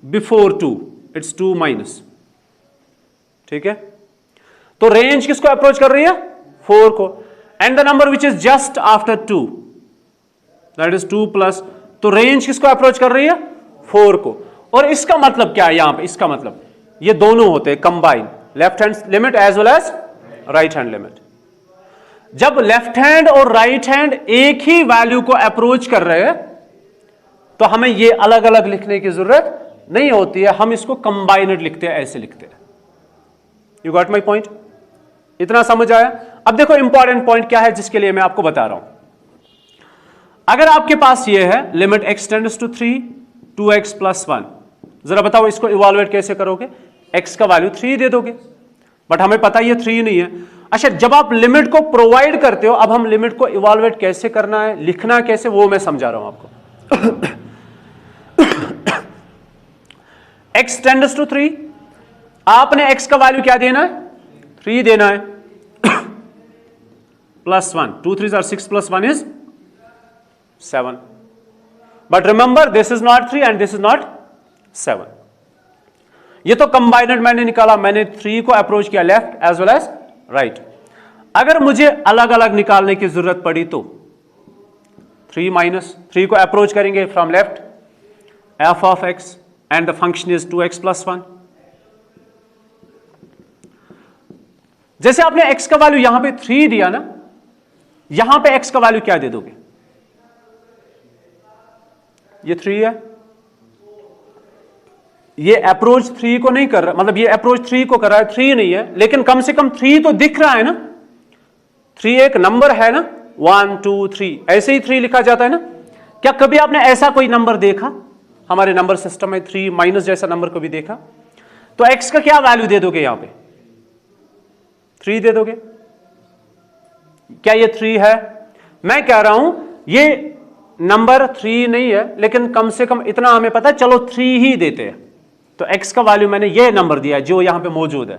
before 2, it's 2 minus. ठीक है, तो रेंज किसको अप्रोच कर रही है? 4 को. And the number which is just after 2, that is 2 plus. तो रेंज किसको अप्रोच कर रही है? 4 को. और इसका मतलब क्या है यहां पे? इसका मतलब ये दोनों होते हैं combine, left hand limit as well as right hand limit. जब लेफ्ट हैंड और राइट हैंड एक ही वैल्यू को अप्रोच कर रहे हैं तो हमें ये अलग अलग लिखने की जरूरत नहीं होती है, हम इसको कंबाइनड लिखते हैं, ऐसे लिखते हैं. You got my point? इतना समझ आया? अब देखो इंपॉर्टेंट पॉइंट क्या है जिसके लिए मैं आपको बता रहा हूं. अगर आपके पास ये है limit x tends to 3 2x plus 1, जरा बताओ इसको इवॉल्वेट कैसे करोगे? x का वैल्यू 3 दे दोगे, बट हमें पता ये 3 नहीं है. अच्छा, जब आप लिमिट को प्रोवाइड करते हो, अब हम लिमिट को इवॉल्वेट कैसे करना है, लिखना कैसे, वो मैं समझा रहा हूं आपको. x टेंड्स टू 3, आपने x का वैल्यू क्या देना है? 3 देना है. Plus 1, 2 3s are 6 plus 1 is 7. But remember, this is not 3 and this is not 7. ये तो कंबाइनड मैंने निकाला, मैंने 3 को अप्रोच किया left as well as right. अगर मुझे अलग अलग निकालने की जरूरत पड़ी तो 3 माइनस 3 को अप्रोच करेंगे from left, f of x and the function is 2x plus 1. जैसे आपने x का वैल्यू यहां पे 3 दिया ना, यहां पे x का वैल्यू क्या दे दोगे? ये 3 है, ये अप्रोच 3 को नहीं कर रहा, मतलब ये अप्रोच 3 को कर रहा है, 3 नहीं है, लेकिन कम से कम 3 तो दिख रहा है ना. 3 एक नंबर है ना, 1 2 3, ऐसे ही 3 लिखा जाता है ना. क्या कभी आपने ऐसा कोई नंबर देखा हमारे नंबर सिस्टम में? 3 माइनस जैसा नंबर कभी देखा? तो x का क्या वैल्यू दे दोगे? यहां पे 3 दे दोगे. क्या ये 3 है? मैं कह रहा हूं ये नंबर 3 नहीं है, लेकिन कम से कम इतना हमें पता है, चलो 3 ही देते हैं. तो x का वैल्यू मैंने ये नंबर दिया जो यहां पे मौजूद है,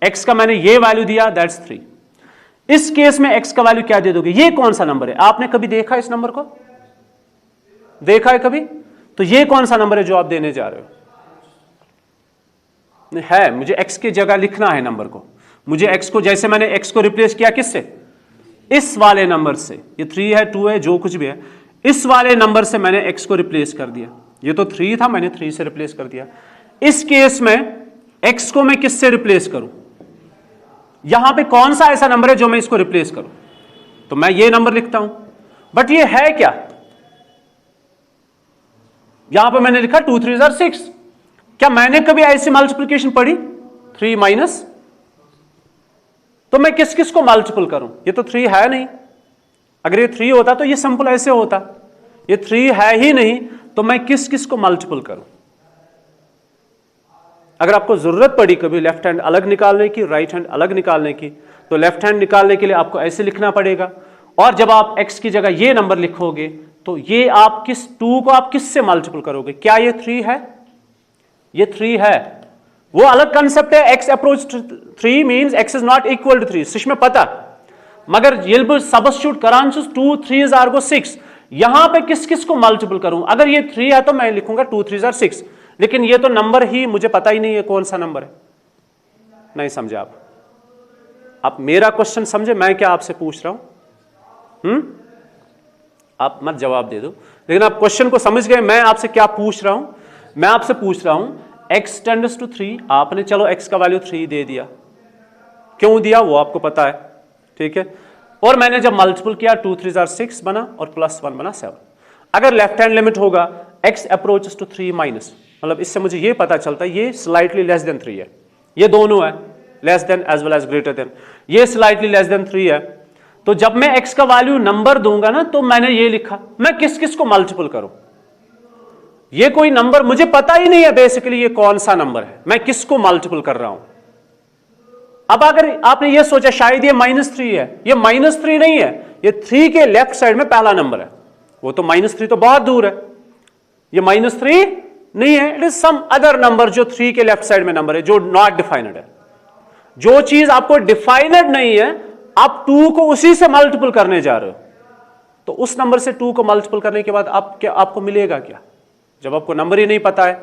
x का मैंने ये वैल्यू दिया, दैट्स 3. इस केस में x का वैल्यू क्या दे दोगे? ये कौन सा नंबर है? आपने कभी देखा इस नंबर को? देखा है कभी? तो ये कौन सा नंबर है जो आप देने जा रहे हो? है, मुझे x की जगह लिखना है नंबर को. मुझे x को, जैसे मैंने x को रिप्लेस किया किससे? इस वाले नंबर से. ये 3 है 2 है जो कुछ भी है, इस वाले नंबर से मैंने x को रिप्लेस कर दिया. ये तो 3 था, मैंने 3 से रिप्लेस कर दिया. इस केस में x को मैं किससे रिप्लेस करूं? यहां पे कौन सा ऐसा नंबर है जो मैं इसको रिप्लेस करूं? तो मैं ये नंबर लिखता हूं, बट ये है क्या? यहां पे मैंने लिखा 2 3s are 6. क्या मैंने कभी ऐसी मल्टीप्लिकेशन पढ़ी 3 माइनस? तो मैं किस किस को मल्टीपल करूं? ये तो 3 है नहीं. अगर ये 3 होता तो ये सिंपल ऐसे होता. ये 3 है ही नहीं, तो मैं किस किस को मल्टीपल करूं? अगर आपको जरूरत पड़ी कभी लेफ्ट हैंड अलग निकालने की, राइट हैंड अलग निकालने की, तो लेफ्ट हैंड निकालने के लिए आपको ऐसे लिखना पड़ेगा. और जब आप x की जगह ये नंबर लिखोगे तो ये आप किस 2 को आप किस से मल्टीपल करोगे? क्या ये 3 है? ये 3 है. वो अलग कंसेप्ट है. x approach 3 means x is not equal to 3. सिश में पता, मगर ये सबस्टिट्यूट करान 2 3s are 6. यहां पे किस किस को मल्टीपल करूं? अगर ये 3 है तो मैं लिखूंगा 2 3s are 6, लेकिन ये तो नंबर ही मुझे पता ही नहीं है कौन सा नंबर है. नहीं समझे आप मेरा क्वेश्चन समझे मैं क्या आपसे पूछ रहा हूं? आप मत जवाब दे दो, लेकिन आप क्वेश्चन को समझ गए मैं आपसे क्या पूछ रहा हूं. मैं आपसे पूछ रहा हूं x टेंड्स टू 3, आपने चलो x का वैल्यू 3 दे दिया. क्यों दिया वो आपको पता है, ठीक है. और मैंने जब मल्टीपल किया 2 3s are 6 बना और प्लस 1 बना 7. अगर लेफ्ट हैंड लिमिट होगा x अप्रोचेस टू 3 माइनस, मतलब इससे मुझे ये पता चलता है ये स्लाइटली लेस देन 3 है. ये दोनों है, less than as well as greater than. ये स्लाइटली लेस देन 3 है, तो जब मैं x का वैल्यू नंबर दूंगा ना, तो मैंने ये लिखा, मैं किस किस को मल्टीपल करूं, ये कोई नंबर मुझे पता ही नहीं है बेसिकली ये कौन सा नंबर है, मैं किसको मल्टीपल कर रहा हूं। अब अगर आपने ये सोचा शायद ये -3 है, ये -3 नहीं है, ये 3 के लेफ्ट साइड में पहला नंबर है, वो तो -3 तो बहुत दूर है, ये -3 नहीं है, it is some other number जो 3 के लेफ्ट साइड में नंबर है, जो नॉट डिफाइनेड है। जो चीज आपको डिफाइनेड नहीं है, आप 2 को उसी से मल्टीपल करने जा रहे हो, तो उस नंबर से 2 को मल्टीपल करने के बाद आपको मिलेगा क्या, जब आपको नंबर ही नहीं पता है।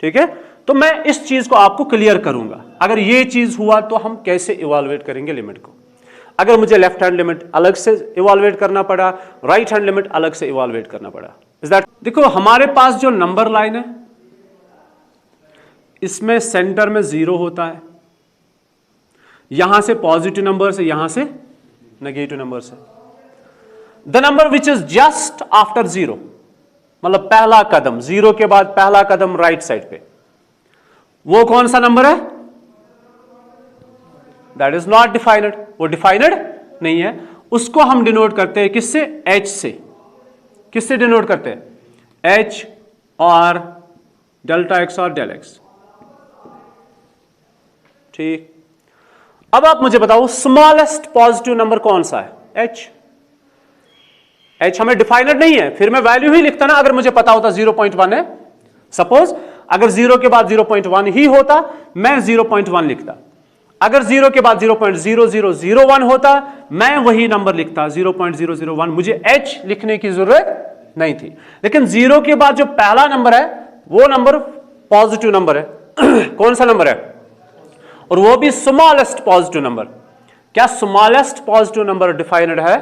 ठीक है, तो मैं इस चीज को आपको क्लियर करूंगा। अगर ये चीज हुआ तो हम कैसे इवैल्यूएट करेंगे लिमिट को। अगर मुझे लेफ्ट हैंड लिमिट अलग से इवैल्यूएट करना पड़ा, राइट हैंड लिमिट अलग से इवैल्यूएट करना पड़ा, इज दैट। देखो हमारे पास जो नंबर लाइन है, इसमें सेंटर में 0 होता है, यहां से पॉजिटिव नंबर से, यहां से नेगेटिव नंबर से। The number which is just after 0, मतलब पहला कदम, 0 के बाद पहला कदम राइट साइड पे, वो कौन सा नंबर है, दैट इज नॉट डिफाइनेड, वो डिफाइनेड नहीं है। उसको हम डिनोट करते हैं किससे, h से। किससे डिनोट करते हैं, h और डेल्टा x और डेल x। ठीक, अब आप मुझे बताओ स्मॉलेस्ट पॉजिटिव नंबर कौन सा है, h। h हमें डिफाइनेड नहीं है, फिर मैं वैल्यू ही लिखता ना, अगर मुझे पता होता 0.1 है। सपोज अगर 0 के बाद 0.1 ही होता, मैं 0.1 लिखता। अगर 0 के बाद 0.0001 होता, मैं वही नंबर लिखता 0.001, मुझे h लिखने की जरूरत नहीं थी। लेकिन 0 के बाद जो पहला नंबर है, वो नंबर पॉजिटिव नंबर है। कौन सा नंबर है, और वो भी स्मॉलेस्ट पॉजिटिव नंबर। क्या स्मॉलेस्ट पॉजिटिव नंबर डिफाइनेड है,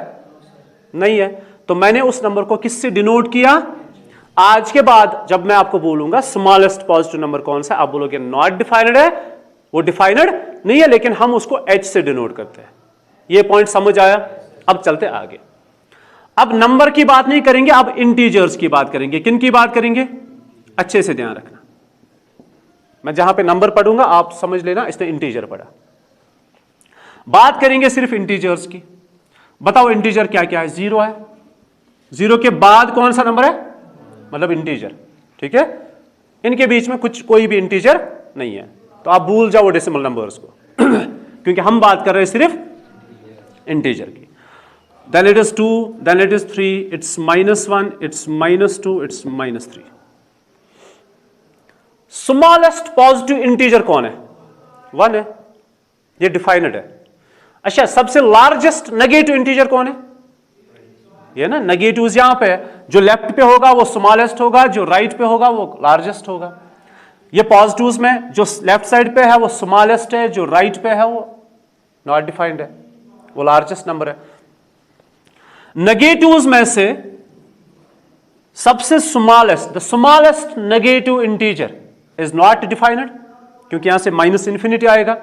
नहीं है, तो मैंने उस नंबर को किससे डिनोट किया। आज के बाद जब मैं आपको बोलूंगा स्मॉलेस्ट पॉजिटिव नंबर कौन सा, आप बोलोगे नॉट डिफाइनेड है, वो डिफाइनेड नहीं है, लेकिन हम उसको h से डिनोट करते हैं। ये पॉइंट समझ आया। अब चलते आगे। अब नंबर की बात नहीं करेंगे, अब इंटीजर्स की बात करेंगे। किन की बात करेंगे, अच्छे से ध्यान रखना, मैं जहां पे नंबर पढ़ूंगा आप समझ लेना इसने इंटीजर पढ़ा। बात करेंगे सिर्फ इंटीजर्स की। बताओ इंटीजर क्या क्या है, 0 है, 0 के बाद कौन सा नंबर है, मतलब इंटीजर। ठीक है, इनके बीच में कुछ कोई भी इंटीजर नहीं है, तो आप भूल जाओ डेसिमल नंबर्स को क्योंकि हम बात कर रहे हैं सिर्फ इंटीजर की। Then it is 2, then it is 3, it's -1, it's -2, it's -3। Smallest positive integer कौन है, 1 है, ये डिफाइनेड है। अच्छा, सबसे लार्जेस्ट नेगेटिव इंटीजर कौन है, ये ना, नेगेटिव्स यहां पे है, जो लेफ्ट पे होगा वो स्मॉलेस्ट होगा, जो राइट पे होगा वो लार्जेस्ट होगा। ये पॉजिटिव्स में जो लेफ्ट साइड पे है वो स्मॉलेस्ट है, जो राइट पे है वो नॉट डिफाइंड है, वो लार्जेस्ट नंबर है। नेगेटिव्स में से सबसे smallest, the smallest negative integer is not defined, क्योंकि यहां से -∞ आएगा।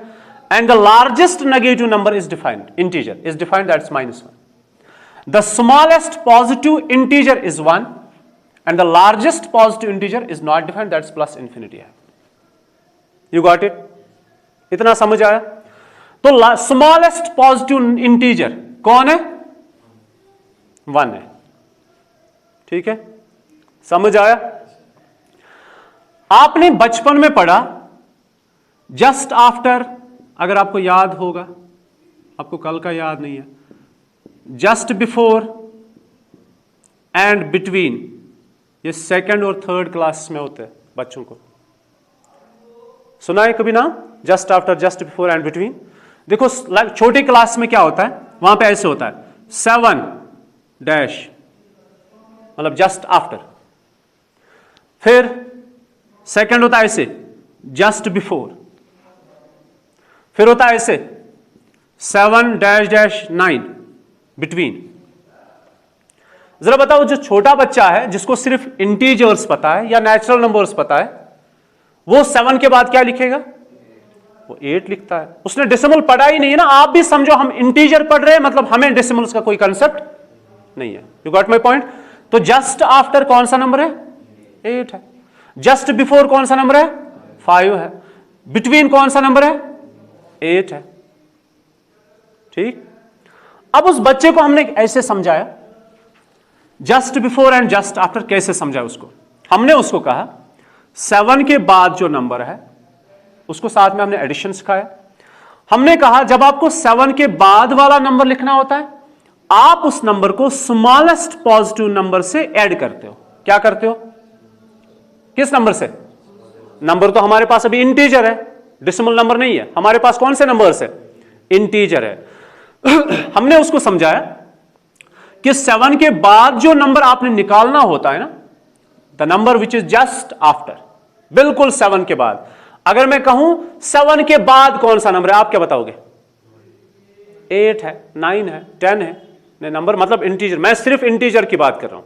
And the largest negative number is defined, integer is defined, that's -1। The smallest positive integer is 1 and the largest positive integer is not defined, that's +∞ है। You got it? इतना समझ आया? तो smallest positive integer कौन है, 1 है। ठीक है, समझ आया? आपने बचपन में पढ़ा जस्ट आफ्टर, अगर आपको याद होगा, आपको कल का याद नहीं है, जस्ट बिफोर एंड बिटवीन, ये 2nd और 3rd क्लास में होते हैं बच्चों को, सुना है कभी नाम, just after, just before and between. देखो छोटी क्लास में क्या होता है, वहां पे ऐसे होता है 7 डैश, मतलब जस्ट आफ्टर। फिर 2nd होता है ऐसे जस्ट बिफोर, फिर होता है ऐसे 7 डैश डैश 9 बिटवीन। जरा बताओ, जो छोटा बच्चा है जिसको सिर्फ इंटीजर्स पता है या नेचुरल नंबर्स पता है, वो 7 के बाद क्या लिखेगा, वो 8 लिखता है। उसने डेसिमल पढ़ा ही नहीं है ना। आप भी समझो हम इंटीजर पढ़ रहे हैं, मतलब हमें डेसिमल्स का कोई कंसेप्ट नहीं है। You got my point? तो जस्ट आफ्टर कौन सा नंबर है, 8 है। जस्ट बिफोर कौन सा नंबर है, 5 है। बिटवीन कौन सा नंबर है, 8 है। ठीक, अब उस बच्चे को हमने ऐसे समझाया, just before and just after कैसे समझाया उसको? हमने उसको कहा 7 के बाद जो नंबर है उसको साथ में हमने एडिशन सिखाया। हमने कहा जब आपको 7 के बाद वाला नंबर लिखना होता है, आप उस नंबर को स्मॉलेस्ट पॉजिटिव नंबर से ऐड करते हो। क्या करते हो? किस नंबर से? नंबर तो हमारे पास अभी इंटीजर है, डेसिमल नंबर नहीं है। हमारे पास कौन से नंबर से? इंटीजर है। हमने उसको समझाया कि 7 के बाद जो नंबर आपने निकालना होता है ना, the number which is just after, बिल्कुल 7 के बाद। अगर मैं कहूं 7 के बाद कौन सा नंबर है, आप क्या बताओगे? 8 है, 9 है, 10 है। नहीं, नंबर मतलब इंटीजर, मैं सिर्फ इंटीजर की बात कर रहा हूं।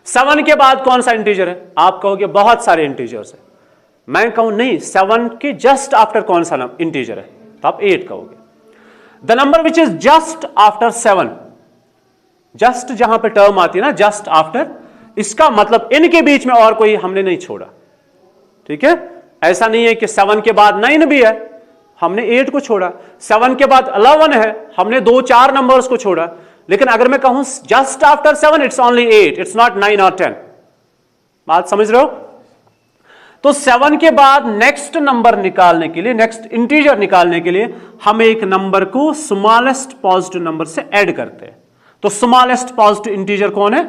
7 के बाद कौन सा इंटीजर है? आप कहोगे बहुत सारे इंटीजर्स है। मैं कहूं नहीं, 7 के जस्ट आफ्टर कौन सा इंटीजर है, तो आप 8 कहोगे। The number which is just after 7, just जहां पे टर्म आती है ना, जस्ट आफ्टर, इसका मतलब इनके बीच में और कोई हमने नहीं छोड़ा। ठीक है, ऐसा नहीं है कि 7 के बाद 9 भी है, हमने 8 को छोड़ा। 7 के बाद 11 है, हमने 2-4 नंबर्स को छोड़ा। लेकिन अगर मैं कहूं just after 7, it's only 8, it's not 9 और 10। बात समझ रहे हो? तो 7 के बाद नेक्स्ट नंबर निकालने के लिए, नेक्स्ट इंटीजर निकालने के लिए हम एक नंबर को स्मॉलेस्ट पॉजिटिव नंबर से ऐड करते हैं। तो स्मॉलेस्ट पॉजिटिव इंटीजर कौन है?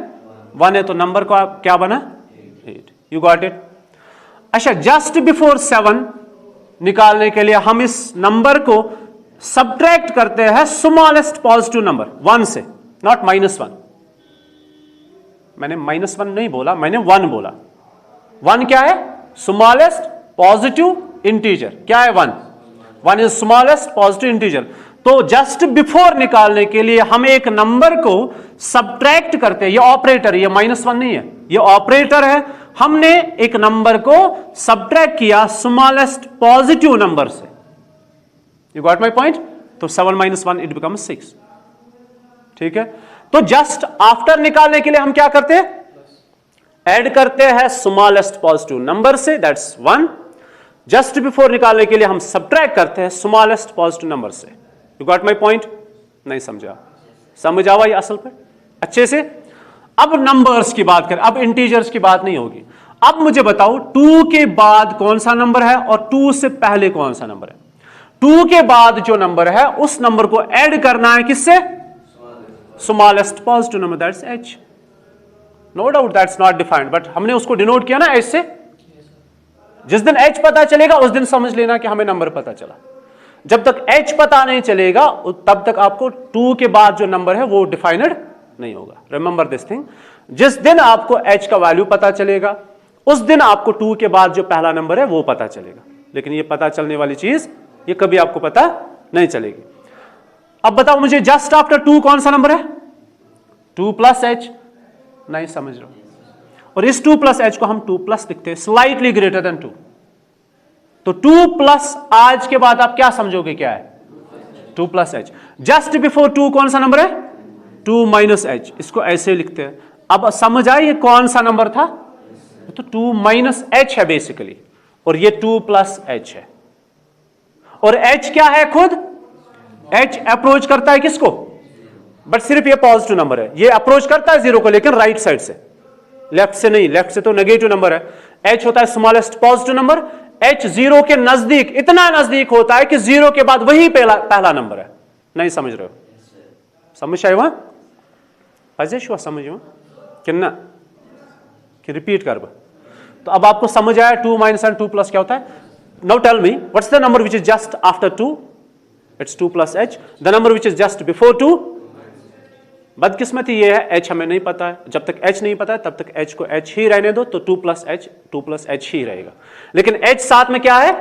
1 है, तो नंबर को क्या बना? 8। You got it? अच्छा, जस्ट बिफोर 7 निकालने के लिए हम इस नंबर को सब्ट्रैक्ट करते हैं स्मॉलेस्ट पॉजिटिव नंबर 1 से, नॉट -1। मैंने -1 नहीं बोला, मैंने 1 बोला। 1 क्या है? Smallest positive integer. क्या है 1? 1 इज स्मॉलेस्ट पॉजिटिव इंटीजर। तो जस्ट बिफोर निकालने के लिए हम एक नंबर को सब्ट्रैक्ट करते हैं। ये ऑपरेटर, ये -1 नहीं है, ये ऑपरेटर है। हमने एक नंबर को सब्ट्रैक्ट किया स्मॉलेस्ट पॉजिटिव नंबर से। You got my point? तो 7 - 1 इट बिकम्स 6। ठीक है, तो जस्ट आफ्टर निकालने के लिए हम क्या करते हैं? ऐड करते हैं स्मॉलेस्ट पॉजिटिव नंबर से, दैट्स 1। जस्ट बिफोर निकालने के लिए हम सब्ट्रैक्ट करते हैं स्मॉलेस्ट पॉजिटिव नंबर से। You got my point? नहीं समझा? समझ आवा ये असल पे अच्छे से? अब नंबर्स की बात करें, अब इंटीजर्स की बात नहीं होगी। अब मुझे बताओ 2 के बाद कौन सा नंबर है और 2 से पहले कौन सा नंबर है? 2 के बाद जो नंबर है उस नंबर को ऐड करना है किससे? Smallest positive number, that's h। No doubt that's not defined, but हमने उसको डिनोट किया ना h से। जिस दिन h पता चलेगा उस दिन समझ लेना कि हमें नंबर पता चला। जब तक h पता नहीं चलेगा तब तक आपको 2 के बाद जो नंबर है वो डिफाइनड नहीं होगा। रिमेंबर दिस थिंग, जिस दिन आपको h का वैल्यू पता चलेगा उस दिन आपको 2 के बाद जो पहला नंबर है वो पता चलेगा। लेकिन ये पता चलने वाली चीज ये कभी आपको पता नहीं चलेगी। अब बताओ मुझे जस्ट आफ्टर 2 कौन सा नंबर है? 2 + h। नहीं समझ रहे हो? और इस 2 + h को हम 2+ लिखते हैं, स्लाइटली ग्रेटर देन 2। तो 2+ आज के बाद आप क्या समझोगे क्या है? 2 + h। जस्ट बिफोर 2 कौन सा नंबर है? 2 - h। इसको ऐसे लिखते हैं। अब समझ आए ये कौन सा नंबर था? तो 2 - h है बेसिकली, और ये 2 + h है। और h क्या है खुद? h अप्रोच करता है किसको? बट सिर्फ ये पॉजिटिव नंबर है, ये अप्रोच करता है 0 को, लेकिन राइट साइड से, लेफ्ट से नहीं। लेफ्ट से तो नेगेटिव नंबर है। h होता है स्मॉलेस्ट पॉजिटिव नंबर। h 0 के नजदीक, इतना नजदीक होता है कि 0 के बाद वही पहला नंबर है। नहीं समझ रहे हो? समझ आए वहां? अजय हुआ समझ किन्ना कि रिपीट कर। तो अब आपको समझ आया 2 - and 2+ क्या होता है? Now tell me what's the number which is just after 2? It's 2 + h। The number which is just before 2? बदकिस्मती ये है h हमें नहीं पता है। जब तक h नहीं पता है तब तक h को h ही रहने दो, तो 2 + h ही रहेगा। लेकिन h साथ में क्या है?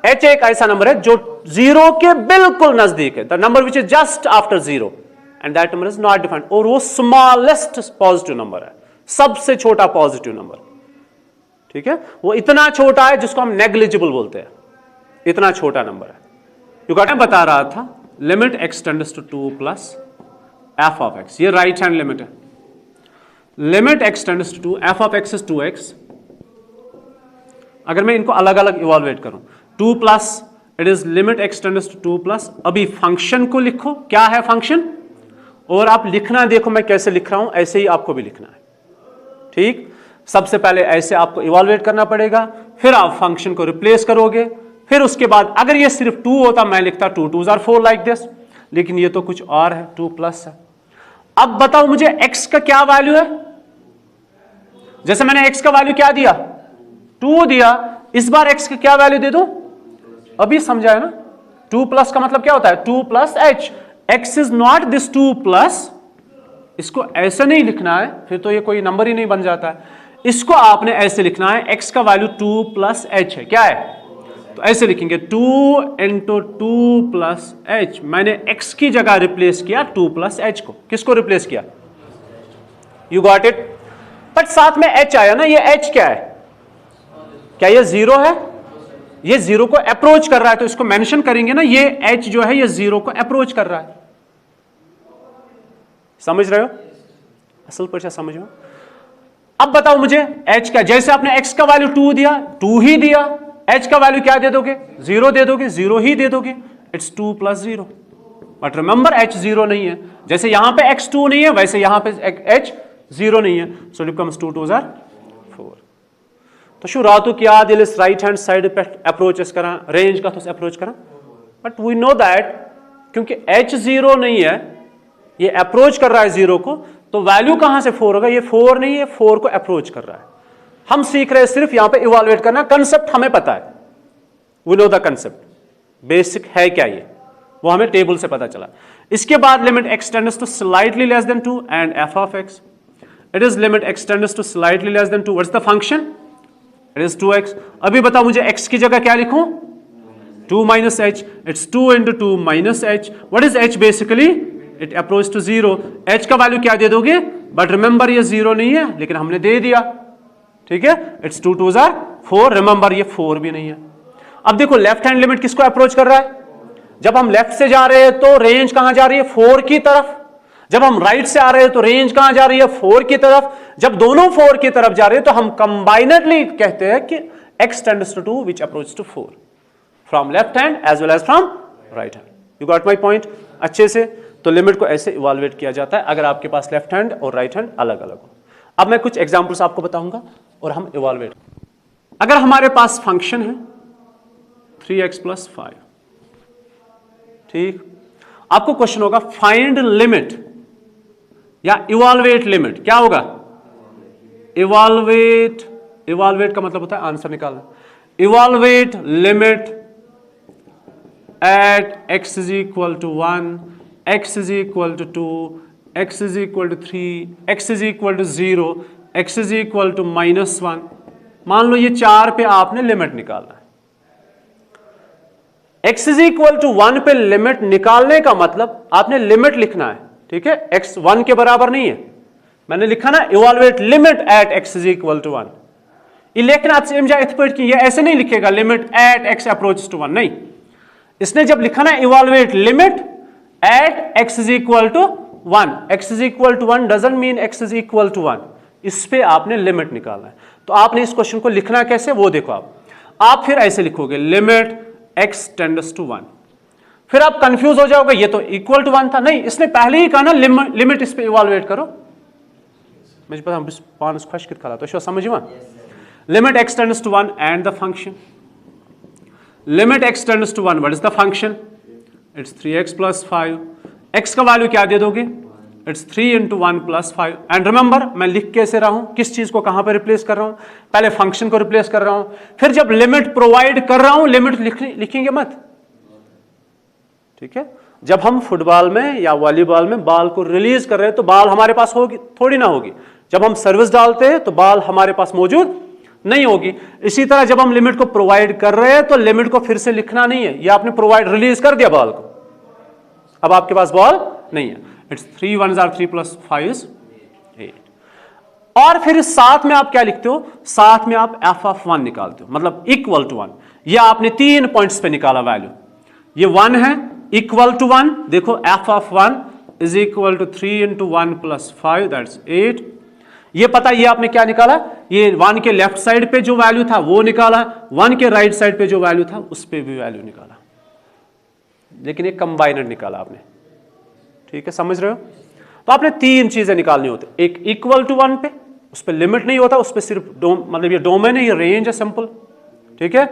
h एक ऐसा नंबर है जो 0 के बिल्कुल नजदीक है, the number which is just after 0, and that number is not defined. और वो स्मॉलेस्ट पॉजिटिव नंबर है, सबसे छोटा पॉजिटिव नंबर। ठीक है, वो इतना छोटा है जिसको हम नेग्लिजिबल बोलते हैं, इतना छोटा नंबर है। You got? मैं बता रहा था limit x tends to 2 + f of x, ये राइट हैंड लिमिट है। Limit x tends to 2, f of x is 2x। अगर मैं इनको अलग अलग इवॉल्वेट करूं, 2 + it is limit x tends to 2 +, अभी फंक्शन को लिखो। क्या है फंक्शन? और आप लिखना देखो मैं कैसे लिख रहा हूं, ऐसे ही आपको भी लिखना है। ठीक, सबसे पहले ऐसे आपको इवैल्यूएट करना पड़ेगा, फिर आप फंक्शन को रिप्लेस करोगे, फिर उसके बाद अगर ये सिर्फ 2 होता मैं लिखता 2 2s are 4 लाइक दिस, लेकिन ये तो कुछ और है, 2 प्लस है। अब बताओ मुझे x का क्या वैल्यू है। जैसे मैंने x का वैल्यू क्या दिया, 2 दिया, इस बार x का क्या वैल्यू दे दो, अभी समझाया ना। 2 प्लस का मतलब क्या होता है, 2 plus h, x is not this 2 plus, इसको ऐसे नहीं लिखना है, फिर तो ये कोई नंबर ही नहीं बन जाता है। इसको आपने ऐसे लिखना है, x का वैल्यू 2 प्लस h है, क्या है, तो ऐसे लिखेंगे 2 इंटू 2 प्लस h। मैंने x की जगह रिप्लेस किया 2 प्लस h को, किसको रिप्लेस किया, यू गॉट इट। बट साथ में h आया ना, ये h क्या है, क्या ये 0 है, ये 0 को अप्रोच कर रहा है, तो इसको मेंशन करेंगे ना, ये h जो है ये 0 को अप्रोच कर रहा है। समझ रहे हो, असल पर समझो। अब बताओ मुझे h का, जैसे आपने x का वैल्यू 2 दिया, 2 ही दिया, h का वैल्यू क्या दे दोगे, 0 दे दोगे, 0 ही दे दोगे, it's 2 plus 0। But remember h 0 नहीं है, जैसे यहां पे x 2 नहीं है वैसे यहां पे h 0 नहीं है, so it becomes 2 2s are 4। तो शो रातु क्या दिल इस राइट हैंड साइड पे अप्रोचेस करा, रेंज का तो अप्रोच करा, बट वी नो दैट क्योंकि h 0 नहीं है, ये अप्रोच कर रहा है 0 को, तो वैल्यू कहां से 4 होगा, ये 4 नहीं है, 4 को अप्रोच कर रहा है। हम सीख रहे हैं सिर्फ यहां पे इवैल्यूएट करना, कंसेप्ट हमें पता है, we know the concept, basic है क्या ये, वो हमें टेबल से पता चला। इसके बाद limit x tends to slightly less than 2 and f of x, it is limit x tends to slightly less than 2, what's the function, it is 2x। अभी बताओ मुझे x की जगह क्या लिखूं, 2 minus h, it's 2 into 2 minus h, what is h basically, it approach to 0, h का value क्या दे दोगे, बट रिमेंबर ये 0 नहीं है, लेकिन हमने दे दिया, ठीक है, इट्स 2 2s are 4, रिमेंबर ये 4 भी नहीं है। अब देखो लेफ्ट हैंड लिमिट किसको अप्रोच कर रहा है, जब हम लेफ्ट से जा रहे हैं तो रेंज कहां जा रही है, 4 की तरफ, जब हम राइट से आ रहे हैं तो रेंज कहां जा रही है, 4 की तरफ। जब दोनों 4 की तरफ जा रहे हैं तो हम कंबाइनडली कहते हैं कि x tends to 2 which approach to 4 from left hand as well as from right hand, you got my point। अच्छे से तो लिमिट को ऐसे इवैल्यूएट किया जाता है अगर आपके पास लेफ्ट हैंड और राइट हैंड अलग अलग हो। अब मैं कुछ एग्जांपल्स आपको बताऊंगा और हम इवैल्यूएट। अगर हमारे पास फंक्शन है 3x + 5, ठीक, आपको क्वेश्चन होगा फाइंड लिमिट या इवैल्यूएट लिमिट, क्या होगा, इवैल्यूएट, इवैल्यूएट का मतलब होता है आंसर निकालना, evaluate limit at x is equal to 1, x is equal to 2, x is equal to 3, x is equal to 0, x is equal to -1। मान लो ये 4 पे आपने लिमिट निकालना है, x is equal to 1 पे लिमिट निकालने का मतलब आपने लिमिट लिखना है, ठीक है, x 1 के बराबर नहीं है, मैंने लिखा ना evaluate limit at x is equal to 1। ये लिखना कि ये ऐसे नहीं लिखेगा limit at x approach to 1, नहीं, इसने जब लिखा ना evaluate limit at x is equal to 1, x is equal to 1 doesn't mean x is equal to 1, इस पे आपने लिमिट निकालना है। तो आपने इस क्वेश्चन को लिखना कैसे वो देखो, आप फिर ऐसे लिखोगे लिमिट x tends to 1, फिर आप कंफ्यूज हो जाओगे ये तो इक्वल टू 1 था, नहीं, इसने पहले ही कहा ना लिमिट इस पे इवैल्यूएट करो, मुझे पता पानस खुश कित खला तो समझ limit x tends to 1 and the function, limit x tends to 1, what is the function, it's 3x + 5, x का वैल्यू क्या दे दोगे, it's 3 into 1 + 5, एंड रिमेंबर मैं लिख कैसे रहा हूं, किस चीज को कहां पर रिप्लेस कर रहा हूं, पहले फंक्शन को रिप्लेस कर रहा हूं, फिर जब लिमिट प्रोवाइड कर रहा हूं लिमिट लिखेंगे मत, ठीक है। जब हम फुटबॉल में या वॉलीबॉल में बॉल को रिलीज कर रहे हैं तो बॉल हमारे पास होगी थोड़ी ना होगी, जब हम सर्विस डालते हैं तो बॉल हमारे पास मौजूद नहीं होगी। इसी तरह जब हम लिमिट को प्रोवाइड कर रहे हैं तो लिमिट को फिर से लिखना नहीं है, ये आपने प्रोवाइड रिलीज कर दिया बॉल को, अब आपके पास बॉल नहीं है, इट्स 3 1s are 3 + 5 is 8। और फिर साथ में आप क्या लिखते हो, साथ में आप f of 1 निकालते हो, मतलब इक्वल टू 1, ये आपने 3 पॉइंट्स पे निकाला वैल्यू, ये 1 है इक्वल टू 1, देखो f of 1 is equal to 3 into 1 + 5 that's 8, ये पता ये आपने क्या निकाला, ये 1 के लेफ्ट साइड पे जो वैल्यू था वो निकाला, 1 के राइट साइड पे जो वैल्यू था उस पे भी वैल्यू निकाला, लेकिन एक कंबाइनर निकाला आपने, ठीक है, समझ रहे हो। तो आपने तीन चीजें निकालनी होती, एक इक्वल टू 1 पे, उस पर लिमिट नहीं होता, उस पर सिर्फ मतलब ये डोमेन है, ये रेंज है, सिंपल, ठीक है।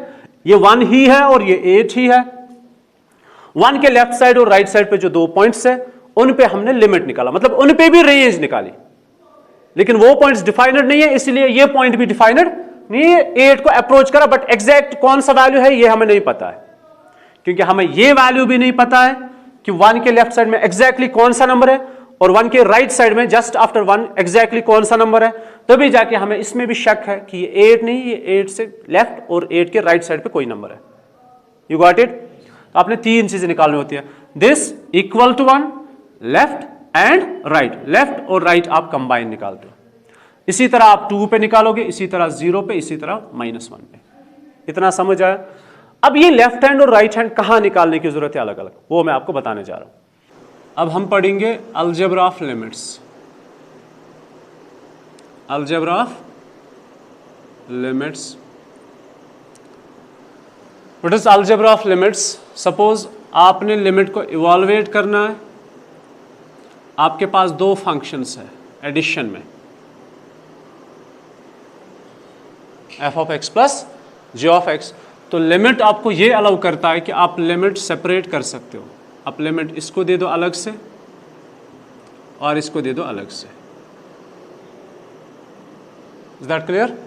ये 1 ही है और ये 8 ही है। 1 के लेफ्ट साइड और राइट साइड पे जो 2 पॉइंट्स है उन पे हमने लिमिट निकाला, मतलब उन पे भी रेंज निकाली, लेकिन वो पॉइंट्स डिफाइनड नहीं है, इसलिए ये पॉइंट भी डिफाइनड नहीं है। 8 को अप्रोच करा, बट एग्जैक्ट कौन सा वैल्यू है ये हमें नहीं पता है, क्योंकि हमें ये वैल्यू भी नहीं पता है कि 1 के लेफ्ट साइड में एग्जैक्टली कौन सा नंबर है और 1 के राइट साइड में जस्ट आफ्टर 1 एग्जैक्टली कौन सा नंबर है। तभी जाके हमें इसमें भी शक है कि ये 8 नहीं, ये 8 से लेफ्ट और 8 के राइट साइड पे कोई नंबर है। You got it. तो आपने तीन चीजें निकालनी होती है, this equal to 1, left and right, left और राइट आप कंबाइन निकालते हो। इसी तरह आप 2 पे निकालोगे, इसी तरह 0 पे, इसी तरह -1 पे। इतना समझ आया। अब ये लेफ्ट हैंड और राइट हैंड कहां निकालने की जरूरत है अलग अलग, वो मैं आपको बताने जा रहा हूं। अब हम पढ़ेंगे algebra of limits. Algebra of limits. What is algebra of limits? Suppose आपने लिमिट को इवॉल्वेट करना है, आपके पास 2 फंक्शंस है एडिशन में, f of x plus g of x। तो लिमिट आपको ये अलाउ करता है कि आप लिमिट सेपरेट कर सकते हो। आप लिमिट इसको दे दो अलग से और इसको दे दो अलग से। Is that clear?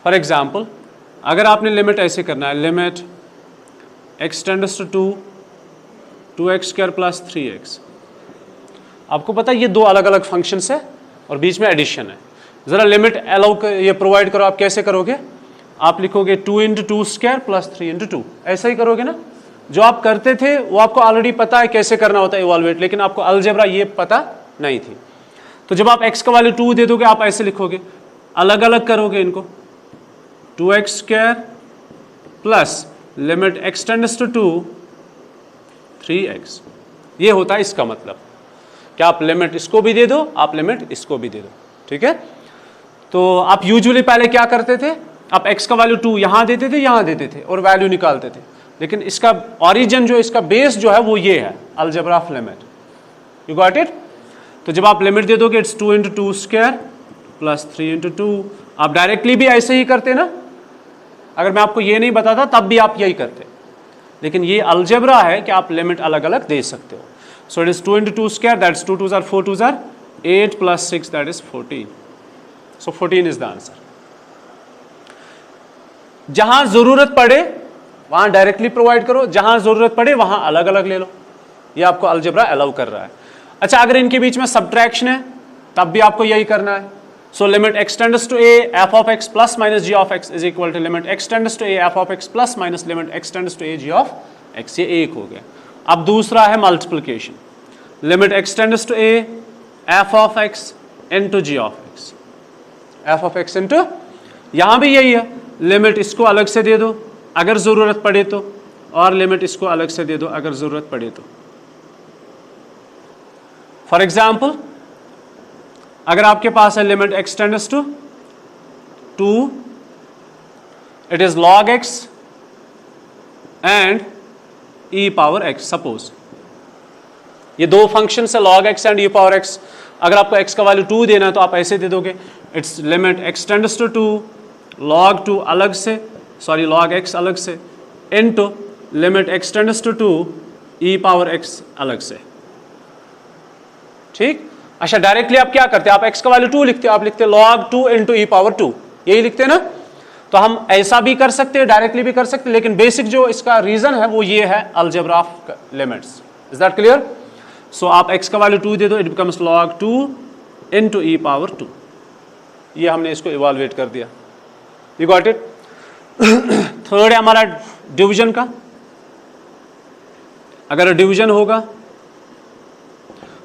For example, अगर आपने लिमिट ऐसे करना है, limit x tends to 2x square plus 3x। आपको पता है ये 2 अलग अलग फंक्शंस है और बीच में एडिशन है। जरा लिमिट अलाउ ये प्रोवाइड करो। आप कैसे करोगे? आप लिखोगे 2 इंटू 2 स्क्वायर प्लस 3 इंटू 2, ऐसा ही करोगे ना। जो आप करते थे वो आपको ऑलरेडी पता है कैसे करना होता है इवॉल्वेट, लेकिन आपको अलजेब्रा ये पता नहीं थी। तो जब आप x का वैल्यू 2 दे दोगे, आप ऐसे लिखोगे, अलग अलग करोगे इनको, 2x square plus limit x tends to 3x। ये होता है इसका मतलब कि आप लिमिट इसको भी दे दो, आप लिमिट इसको भी दे दो, ठीक है। तो आप यूजुअली पहले क्या करते थे, आप x का वैल्यू 2 यहां देते थे, यहां देते थे और वैल्यू निकालते थे, लेकिन इसका ओरिजिन जो इसका बेस जो है वो ये है, algebra of limit. You got it? तो जब आप लिमिट दे दोगे, it's 2 into 2 square plus 3 into 2। आप डायरेक्टली भी ऐसे ही करते ना, अगर मैं आपको ये नहीं बताता तब भी आप यही करते, लेकिन ये अलजेब्रा है कि आप लिमिट अलग अलग दे सकते हो। So it is 2 into 2 square, that's 2 2 4 2 8 plus 6 that is 14। So 14 is the answer. जहां जरूरत पड़े वहां डायरेक्टली प्रोवाइड करो, जहां जरूरत पड़े वहां अलग अलग ले लो। ये आपको अलजेब्रा अलाउ कर रहा है। अच्छा, अगर इनके बीच में सब्ट्रैक्शन है तब भी आपको यही करना है। So limit x tends to a f of x plus minus g of x is equal to limit x tends to a f of x plus minus limit x tends to a g of x। ये एक हो गया। अब दूसरा है multiplication, limit x tends to a f of x into g of x, f of x into, यहां भी यही है, लिमिट इसको अलग से दे दो अगर जरूरत पड़े तो, और लिमिट इसको अलग से दे दो अगर जरूरत पड़े तो। फॉर एग्जाम्पल, अगर आपके पास है limit x tends to 2, it is log x and e power x। Suppose ये 2 फंक्शन है, log x and e power x। अगर आपको x का वैल्यू 2 देना है तो आप ऐसे दे दोगे, it's limit x tends to 2 log 2 अलग से, सॉरी log x अलग से, into limit x tends to 2 e power x अलग से। ठीक। अच्छा, डायरेक्टली आप क्या करते हैं, आप x का वैल्यू 2 लिखते हो, आप लिखते log 2 इंटू e पावर 2, यही लिखते हैं ना। तो हम ऐसा भी कर सकते हैं, डायरेक्टली भी कर सकते हैं, लेकिन बेसिक जो इसका रीजन है वो ये है, algebra of limits. Is that clear? So आप x का वैल्यू 2 दे दो, it becomes log 2 into e power 2। ये हमने इसको इवॉल्वेट कर दिया। You got it? थर्ड है हमारा डिवीजन का। अगर डिवीजन होगा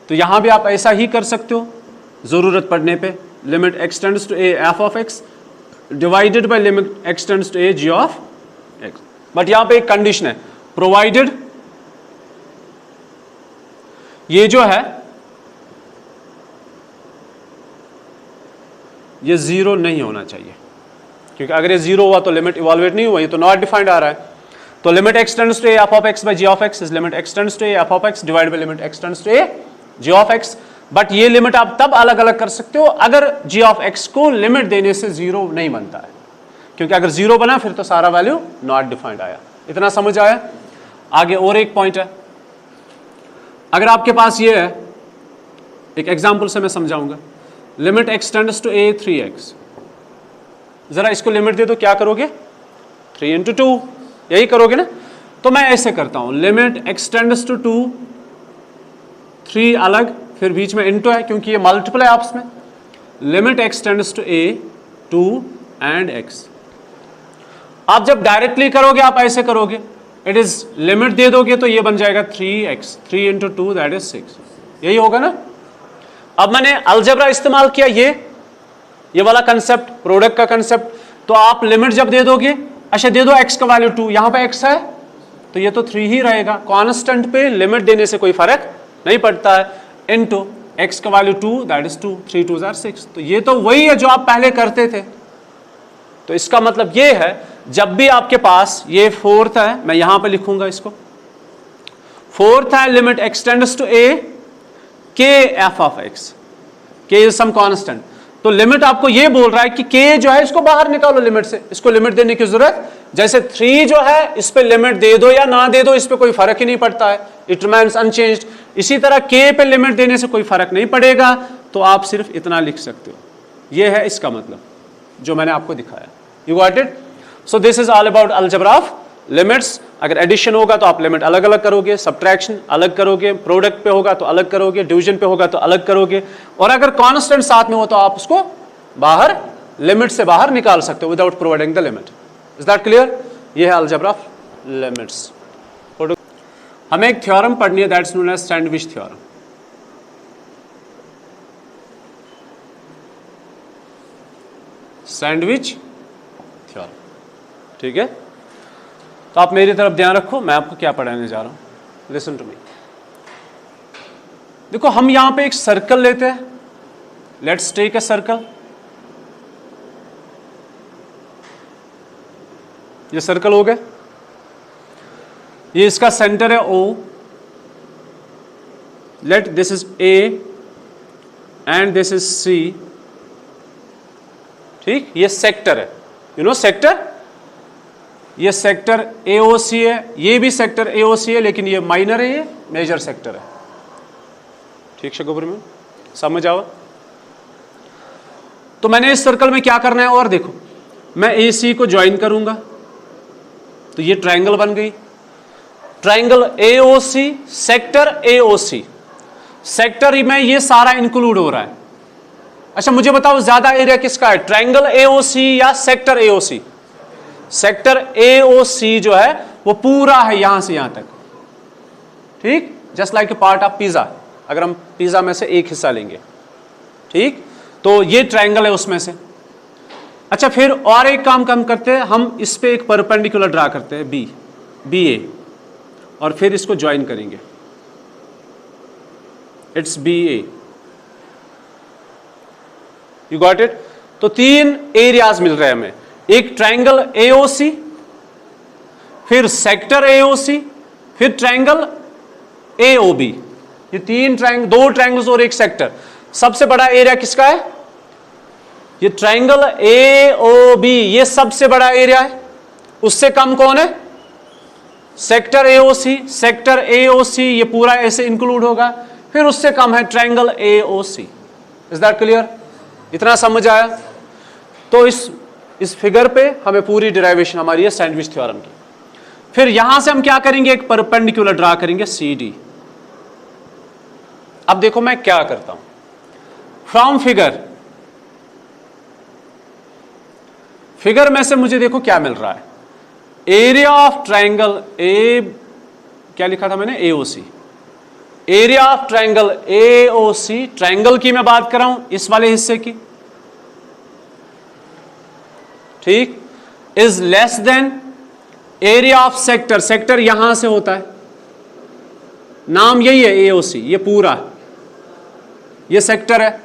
तो यहां भी आप ऐसा ही कर सकते हो, जरूरत पड़ने पे, limit x tends to a f of x divided by limit x tends to a g of x। But यहां पे एक कंडीशन है, प्रोवाइडेड ये जो है ये 0 नहीं होना चाहिए, क्योंकि अगर ये 0 हुआ तो लिमिट इवॉल्वेट नहीं हुआ, ये तो नॉट डिफाइंड आ रहा है। तो limit x tends to a f of x by g of x is limit x tends to a f of x divided by limit x tends to a g of x। But ये limit आप तब अलग अलग कर सकते हो अगर g of x को लिमिट देने से जीरो नहीं बनता है, क्योंकि अगर जीरो बना फिर तो सारा वैल्यू नॉट डिफाइंड आया। इतना समझ आया? आगे और एक पॉइंट है, अगर आपके पास ये है, एक एग्जांपल से मैं समझाऊंगा, limit x tends to a 3x, जरा इसको लिमिट दे दो, क्या करोगे? 3 into 2, यही करोगे ना? तो मैं ऐसे करता हूं, लिमिट x टेंड्स टू 2, 3 अलग, फिर बीच में इनटू है क्योंकि ये मल्टीपल है आपस में, limit x tends to a 2 and x। आप जब डायरेक्टली करोगे आप ऐसे करोगे, इट इज लिमिट दे दोगे तो ये बन जाएगा 3x, 3 into 2 दैट इज 6, यही होगा ना? अब मैंने अलजेब्रा इस्तेमाल किया, ये वाला कंसेप्ट, प्रोडक्ट का कंसेप्ट, तो आप लिमिट जब दे दोगे, अच्छा दे दो x का वैल्यू 2, यहां पे x है तो ये तो 3 ही रहेगा, कांस्टेंट पे लिमिट देने से कोई फर्क नहीं पड़ता है, इनटू x का वैल्यू 2 दैट इज 2, 3 2 are 6, तो ये तो वही है जो आप पहले करते थे। तो इसका मतलब ये है जब भी आपके पास ये फोर्थ है, मैं यहां पे लिखूंगा इसको, फोर्थ है limit x tends to a k f of x, k is some constant, तो लिमिट आपको ये बोल रहा है कि k जो है इसको बाहर निकालो लिमिट से, इसको लिमिट देने की जरूरत, जैसे 3 जो है इस पे लिमिट दे दो या ना दे दो इस पे कोई फर्क ही नहीं पड़ता है, इट रिमेन्स अनचेंज्ड, इसी तरह k पे लिमिट देने से कोई फर्क नहीं पड़ेगा, तो आप सिर्फ इतना लिख सकते हो, ये है इसका मतलब जो मैंने आपको दिखाया। You got it? So this is all about algebra of limits. अगर एडिशन होगा तो आप लिमिट अलग अलग करोगे, सब्ट्रैक्शन अलग करोगे, प्रोडक्ट पे होगा तो अलग करोगे, डिवीजन पे होगा तो अलग करोगे, और अगर कांस्टेंट साथ में हो तो आप उसको बाहर, लिमिट से बाहर निकाल सकते हो without providing the limit. Is that clear? ये है अलजेब्रा ऑफ लिमिट्स। हमें एक थ्योरम पढ़नी है, that's known as sandwich theorem. Sandwich theorem, ठीक है? तो आप मेरी तरफ ध्यान रखो, मैं आपको क्या पढ़ाने जा रहा हूं, लिसन टू मी। देखो हम यहां पे एक सर्कल लेते हैं, लेट्स टेक अ सर्कल, ये सर्कल हो गया, ये इसका सेंटर है O, let this is A and this is C, ठीक? ये सेक्टर है, यू नो सेक्टर, ये सेक्टर AOC है, ये भी सेक्टर AOC है, लेकिन ये माइनर है, ये मेजर सेक्टर है, ठीक शकपुर में समझ आओ? तो मैंने इस सर्कल में क्या करना है, और देखो मैं AC को ज्वाइन करूंगा तो ये ट्रायंगल बन गई, triangle AOC, sector AOC, sector में ये सारा इंक्लूड हो रहा है। अच्छा मुझे बताओ ज्यादा एरिया किसका है, ट्रायंगल AOC या सेक्टर AOC? सेक्टर AOC जो है वो पूरा है यहां से यहां तक, ठीक? Just like a part of pizza, अगर हम पिज्जा में से एक हिस्सा लेंगे, ठीक? तो ये ट्रायंगल है उसमें से। अच्छा फिर और एक काम कम करते हैं, हम इस पे एक परपेंडिकुलर ड्रा करते हैं BA, और फिर इसको ज्वाइन करेंगे, it's BA, you got it? तो 3 एरियाज मिल रहे हैं हमें, एक ट्रायंगल AOC, फिर सेक्टर AOC, फिर ट्रायंगल AOB, ये 3 ट्रायंगल, 2 ट्रायंगल्स और एक सेक्टर। सबसे बड़ा एरिया किसका है? ये ट्रायंगल AOB, ये सबसे बड़ा एरिया है, उससे कम कौन है? सेक्टर AOC, सेक्टर AOC ये पूरा ऐसे इंक्लूड होगा, फिर उससे कम है triangle AOC। Is that clear? इतना समझ आया? तो इस फिगर पे हमें पूरी डिराइवेशन हमारी है सैंडविच थ्योरम की। फिर यहां से हम क्या करेंगे, एक परपेंडिकुलर ड्रा करेंगे CD। अब देखो मैं क्या करता हूं, फ्रॉम फिगर में से मुझे देखो क्या मिल रहा है, एरिया ऑफ ट्रायंगल क्या लिखा था मैंने, AOC, area of triangle AOC, triangle की मैं बात कर रहा हूं, इस वाले हिस्से की, ठीक, is less then area of sector, sector यहां से होता है, नाम यही है AOC, ये पूरा ये सेक्टर है,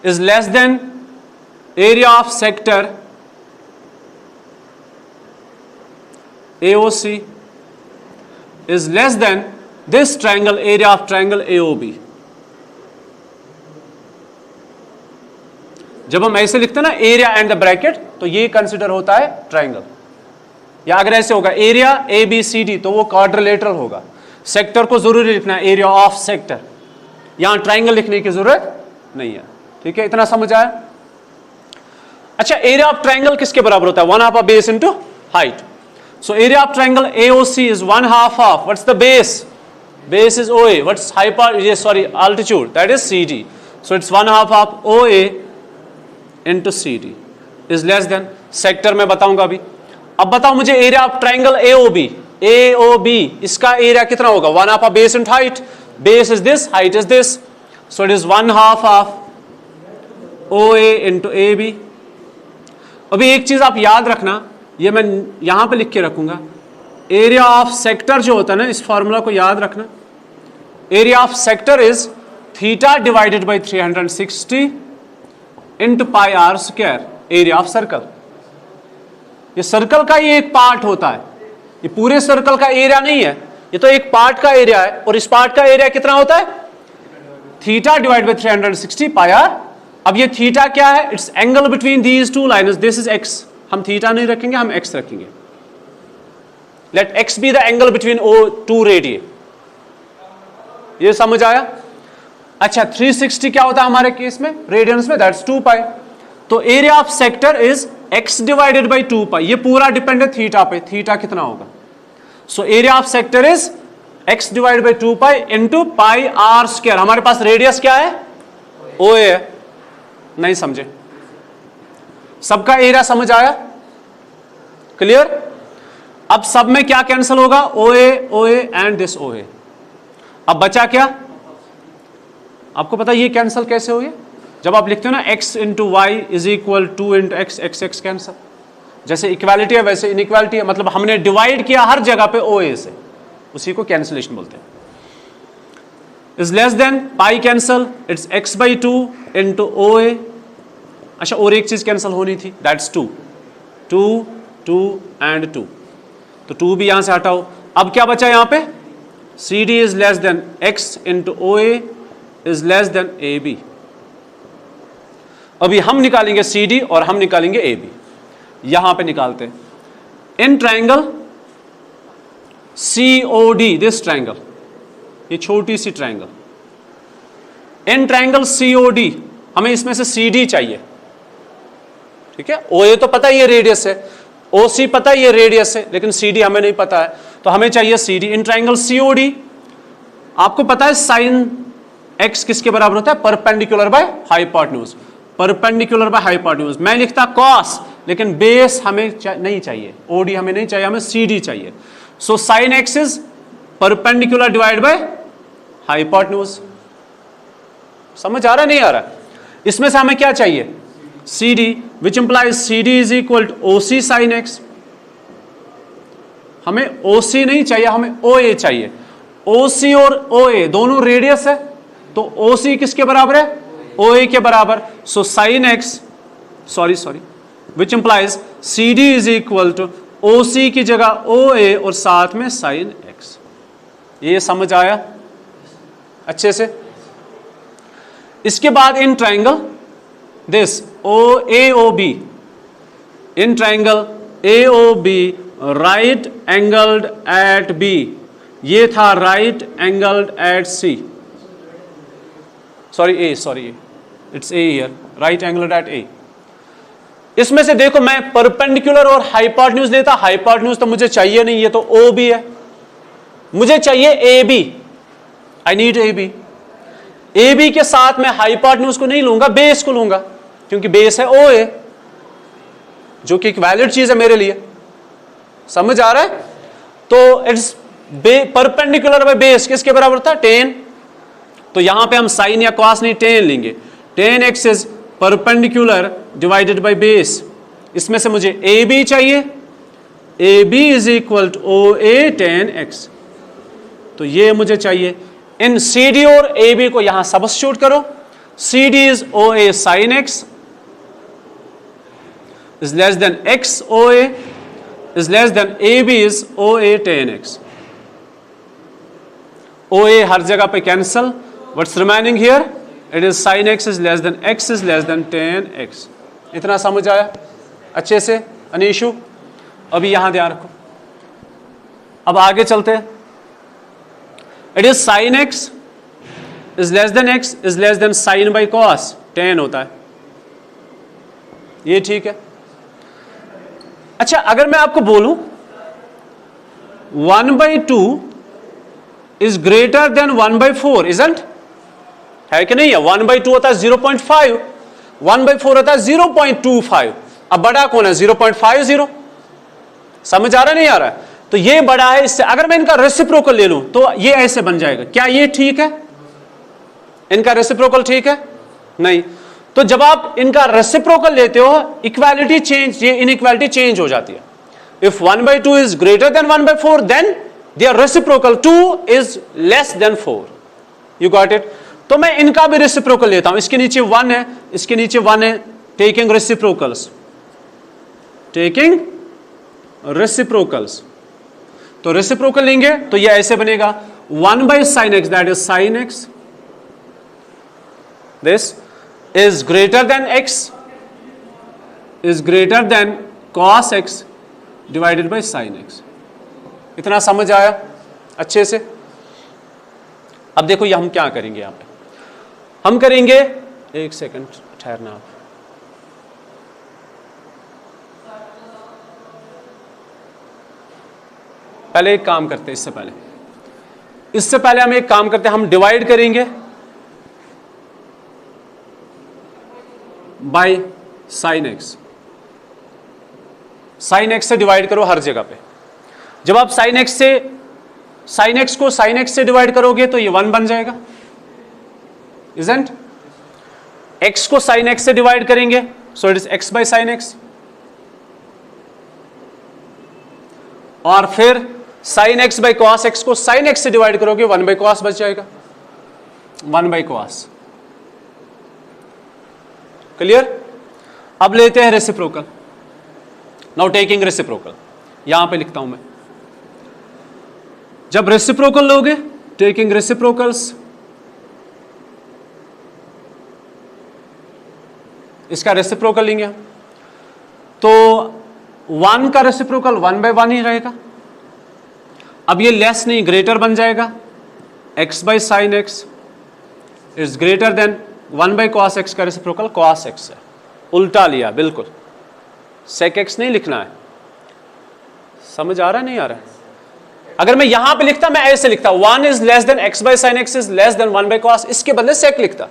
is less then area of sector AOC is less than this triangle area of triangle AOB, जब हम ऐसे लिखते हैं ना एरिया एंड द ब्रैकेट, तो ये कंसिडर होता है ट्राइंगल। या अगर ऐसे होगा area A B C D, तो वो क्वाड्रिलेटरल होगा। सेक्टर को जरूरी लिखना है, एरिया ऑफ सेक्टर, यहां ट्राइंगल लिखने की जरूरत नहीं है। ठीक है, इतना समझ आया? अच्छा, एरिया ऑफ ट्राइंगल किसके बराबर होता है? 1/2 of base into height. So area of triangle AOC is 1/2 of, what's the base? Base is OA, what's altitude, that is CD. So it's 1/2 of OA into CD is less than, sector में बताऊंगा अभी। अब बताओ मुझे area of triangle AOB, इसका area कितना होगा? 1/2 of base into height, base is this, height is this, so it is 1/2 of OA into AB। अभी एक चीज आप याद रखना, ये मैं यहां पे लिख के रखूंगा, एरिया ऑफ सेक्टर जो होता है ना, इस फॉर्मूला को याद रखना, area of sector is theta divided by 360 into pi r square, area of circle. ये सर्कल का ही एक पार्ट होता है, ये पूरे सर्कल का एरिया नहीं है, ये तो एक पार्ट का एरिया है। और इस पार्ट का एरिया कितना होता है? Theta divide by 360 pi r. अब ये थीटा क्या है? It's angle between these two lines, this is x. हम थीटा नहीं रखेंगे, हम एक्स रखेंगे। Let x be the angle between two radius. ये समझ आया? अच्छा, 360 क्या होता है हमारे केस में, रेडियंस में? That's 2 pi. तो area of sector is x divided by 2 pi. ये पूरा डिपेंड है थीटा पे, थीटा कितना होगा? So area of sector is x divided by 2 pi into pi r square. हमारे पास रेडियस क्या है? OA है। नहीं समझे? सबका एरिया समझ आया? क्लियर? अब सब में क्या कैंसिल होगा? OA and this OA। अब बचा क्या? आपको पता ये कैंसिल कैसे हो गया? जब आप लिखते हो ना x into y is equal 2 into x, x cancel. जैसे इक्वालिटी है वैसे इनइक्वालिटी है, मतलब हमने डिवाइड किया हर जगह पे OA से, उसी को कैंसिलेशन बोलते हैं। Is less then, pi cancel, it's x by 2 into OA। अच्छा, और एक चीज कैंसिल होनी थी, दैट्स 2 एंड 2, तो 2 भी यहां से हटाओ। अब क्या बचा यहां पे? CD is less then x into OA is less then AB। अभी हम निकालेंगे CD और हम निकालेंगे AB, यहां पे निकालते हैं। In triangle COD, this triangle, ये छोटी सी ट्राइंगल, इन ट्राइंगल COD, हमें इसमें से CD चाहिए। ठीक है, OA तो पता है ये रेडियस है, OC पता है ये रेडियस है, लेकिन CD हमें नहीं पता है, तो हमें चाहिए CD। इन ट्राइंगल COD, आपको पता है साइन x किसके बराबर होता है? Perpendicular by hypotenuse, perpendicular by hypotenuse. मैं लिखता कॉस, लेकिन बेस हमें नहीं चाहिए, OD हमें नहीं चाहिए, हमें CD चाहिए। सो sine x is perpendicular divide by hypotenuse. समझ आ रहा नहीं आ रहा? इसमें से हमें क्या चाहिए? CD, which implies CD is equal to OC sine x। हमें OC नहीं चाहिए, हमें OA चाहिए। OC और OA दोनों रेडियस है, तो OC किसके बराबर है? OA के बराबर। So sine x, sorry, which implies CD is equal to OC की जगह OA और साथ में साइन x। ये समझ आया अच्छे से? इसके बाद in triangle this AOB, in triangle AOB right angled at B, ये था right angled at C, sorry it's A here, right angled at A। इसमें से देखो, मैं परपेंडिकुलर और हाइपोटेन्यूज लेता, हाइपोटेन्यूज तो मुझे चाहिए नहीं, ये तो OB है, मुझे चाहिए AB, I need AB। AB के साथ मैं हाइपोटेन्यूज को नहीं लूंगा, बेस को लूंगा, क्योंकि बेस है OA, जो कि एक वैलिड चीज है मेरे लिए। समझ आ रहा है? तो इट्स परपेंडिकुलर बाय बेस किसके बराबर था? 10। तो यहां पे हम साइन या कॉस नहीं, 10 लेंगे। 10x is perpendicular divided by base. इसमें से मुझे AB चाहिए, AB is equal to OA 10x, तो ये मुझे चाहिए। इन CD और AB को यहां सब्स्टिट्यूट करो। CD is OA sin x is less than x OA is less than AB is OA tan x. OA हर जगह पे cancel, what's remaining here? It is sine x is less then ten x. इतना समझ आया अच्छे से अनीशु? अभी यहां ध्यान रखो। अब आगे चलते हैं। It is sine x is less than sine by cos, tan होता है, ये ठीक है। अच्छा, अगर मैं आपको बोलूं 1/2 इज ग्रेटर देन 1/4, इजंट? है कि नहीं है? 1/2 होता है 0.5, 1/4 होता है 0.25। अब बड़ा कौन है? 0.50। समझ आ रहा नहीं आ रहा है? तो ये बड़ा है इससे। अगर मैं इनका रेसिप्रोकल ले लूं तो ये ऐसे बन जाएगा। क्या ये ठीक है? इनका रेसिप्रोकल ठीक है? नहीं। तो जब आप इनका रेसिप्रोकल लेते हो, इक्वालिटी चेंज, ये इनइक्वालिटी चेंज हो जाती है। If 1/2 is greater than 1/4 then their reciprocal 2 is less than 4। You got it? तो मैं इनका भी रेसिप्रोकल लेता हूं। इसके नीचे 1 है, इसके नीचे 1 है, टेकिंग रेसिप्रोकल्स, तो रेसिप्रोकल लेंगे तो ये ऐसे बनेगा 1/sin x, that is sin x, this is greater than cos x divided by sin x। इतना समझ आया अच्छे से? अब देखो ये हम क्या करेंगे यहां पे। हम करेंगे, एक सेकंड ठहरना आप। पहले एक काम करते हैं, इससे पहले हम एक काम करते हैं, हम डिवाइड करेंगे by sine x. Sine x से डिवाइड करो हर जगह पे। जब आप साइन एक्स को साइन एक्स से डिवाइड करोगे तो ये 1 बन जाएगा, इजंट? एक्स को साइन एक्स से डिवाइड करेंगे so it is x by sine x, और फिर sine x by cos x को साइन एक्स से डिवाइड करोगे 1 बाय कॉस बच जाएगा, 1 बाय कॉस। क्लियर? अब लेते हैं रेसिप्रोकल। नाउ टेकिंग रेसिप्रोकल, यहां पे लिखता हूं मैं। जब रेसिप्रोकल लोगे, टेकिंग रेसिप्रोकल्स, इसका रेसिप्रोकल लेंगे तो 1 का रेसिप्रोकल 1/1 ही रहेगा। अब ये लेस नहीं ग्रेटर बन जाएगा, x by sine x is greater than 1 by cos x का रेसिप्रोकल कॉस एक्स है। उल्टा लिया बिल्कुल, सेक एक्स नहीं लिखना है। समझ आ रहा है नहीं आ रहा है? अगर मैं यहां पे लिखता, मैं ऐसे लिखता 1 is less then x by sine x is less than 1 by cos, इसके बदले सेक लिखता।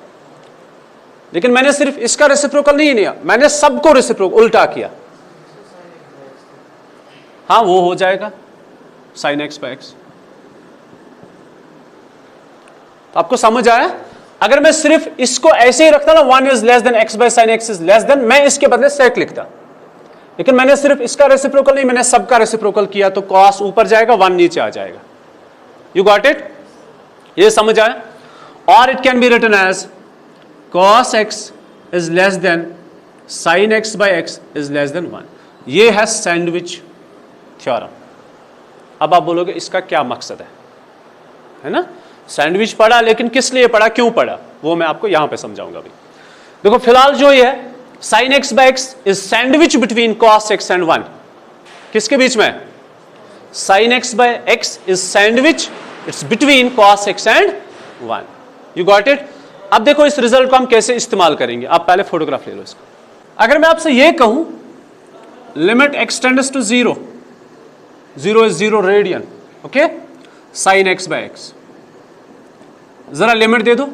लेकिन मैंने सिर्फ इसका रेसिप्रोकल नहीं लिया, मैंने सबको रेसिप्रोकल उल्टा किया। हाँ, वो हो जाएगा साइन एक्स बाई एक्स। तो आपको समझ आया? अगर मैं सिर्फ इसको ऐसे ही रखता ना, 1 is less then x by sine x is less then, मैं इसके बदले सेक लिखता। लेकिन मैंने सिर्फ इसका रेसिप्रोकल नहीं, मैंने सबका रेसिप्रोकल किया, तो कॉस ऊपर जाएगा, 1 नीचे आ जाएगा। You got it? ये समझ आया? और it can be written as cos x is less than sin x by x is less than 1। ये है सैंडविच थ्योरम। अब आप बोलोगे इसका क्या मकसद है ना? सैंडविच पढ़ा, लेकिन किस लिए पढ़ा, क्यों पढ़ा, वो मैं आपको यहां पे समझाऊंगा अभी। देखो फिलहाल जो ये है sin x by x is sandwich between cos x and 1। किसके बीच में? sin x by x is sandwich, it's between cos x and 1। You got it? अब देखो इस रिजल्ट को हम कैसे इस्तेमाल करेंगे। आप पहले फोटोग्राफ ले लो इसका। अगर मैं आपसे ये कहूं limit x tends to 0, 0 is 0 radian, okay, sine x by x, जरा लिमिट दे दो,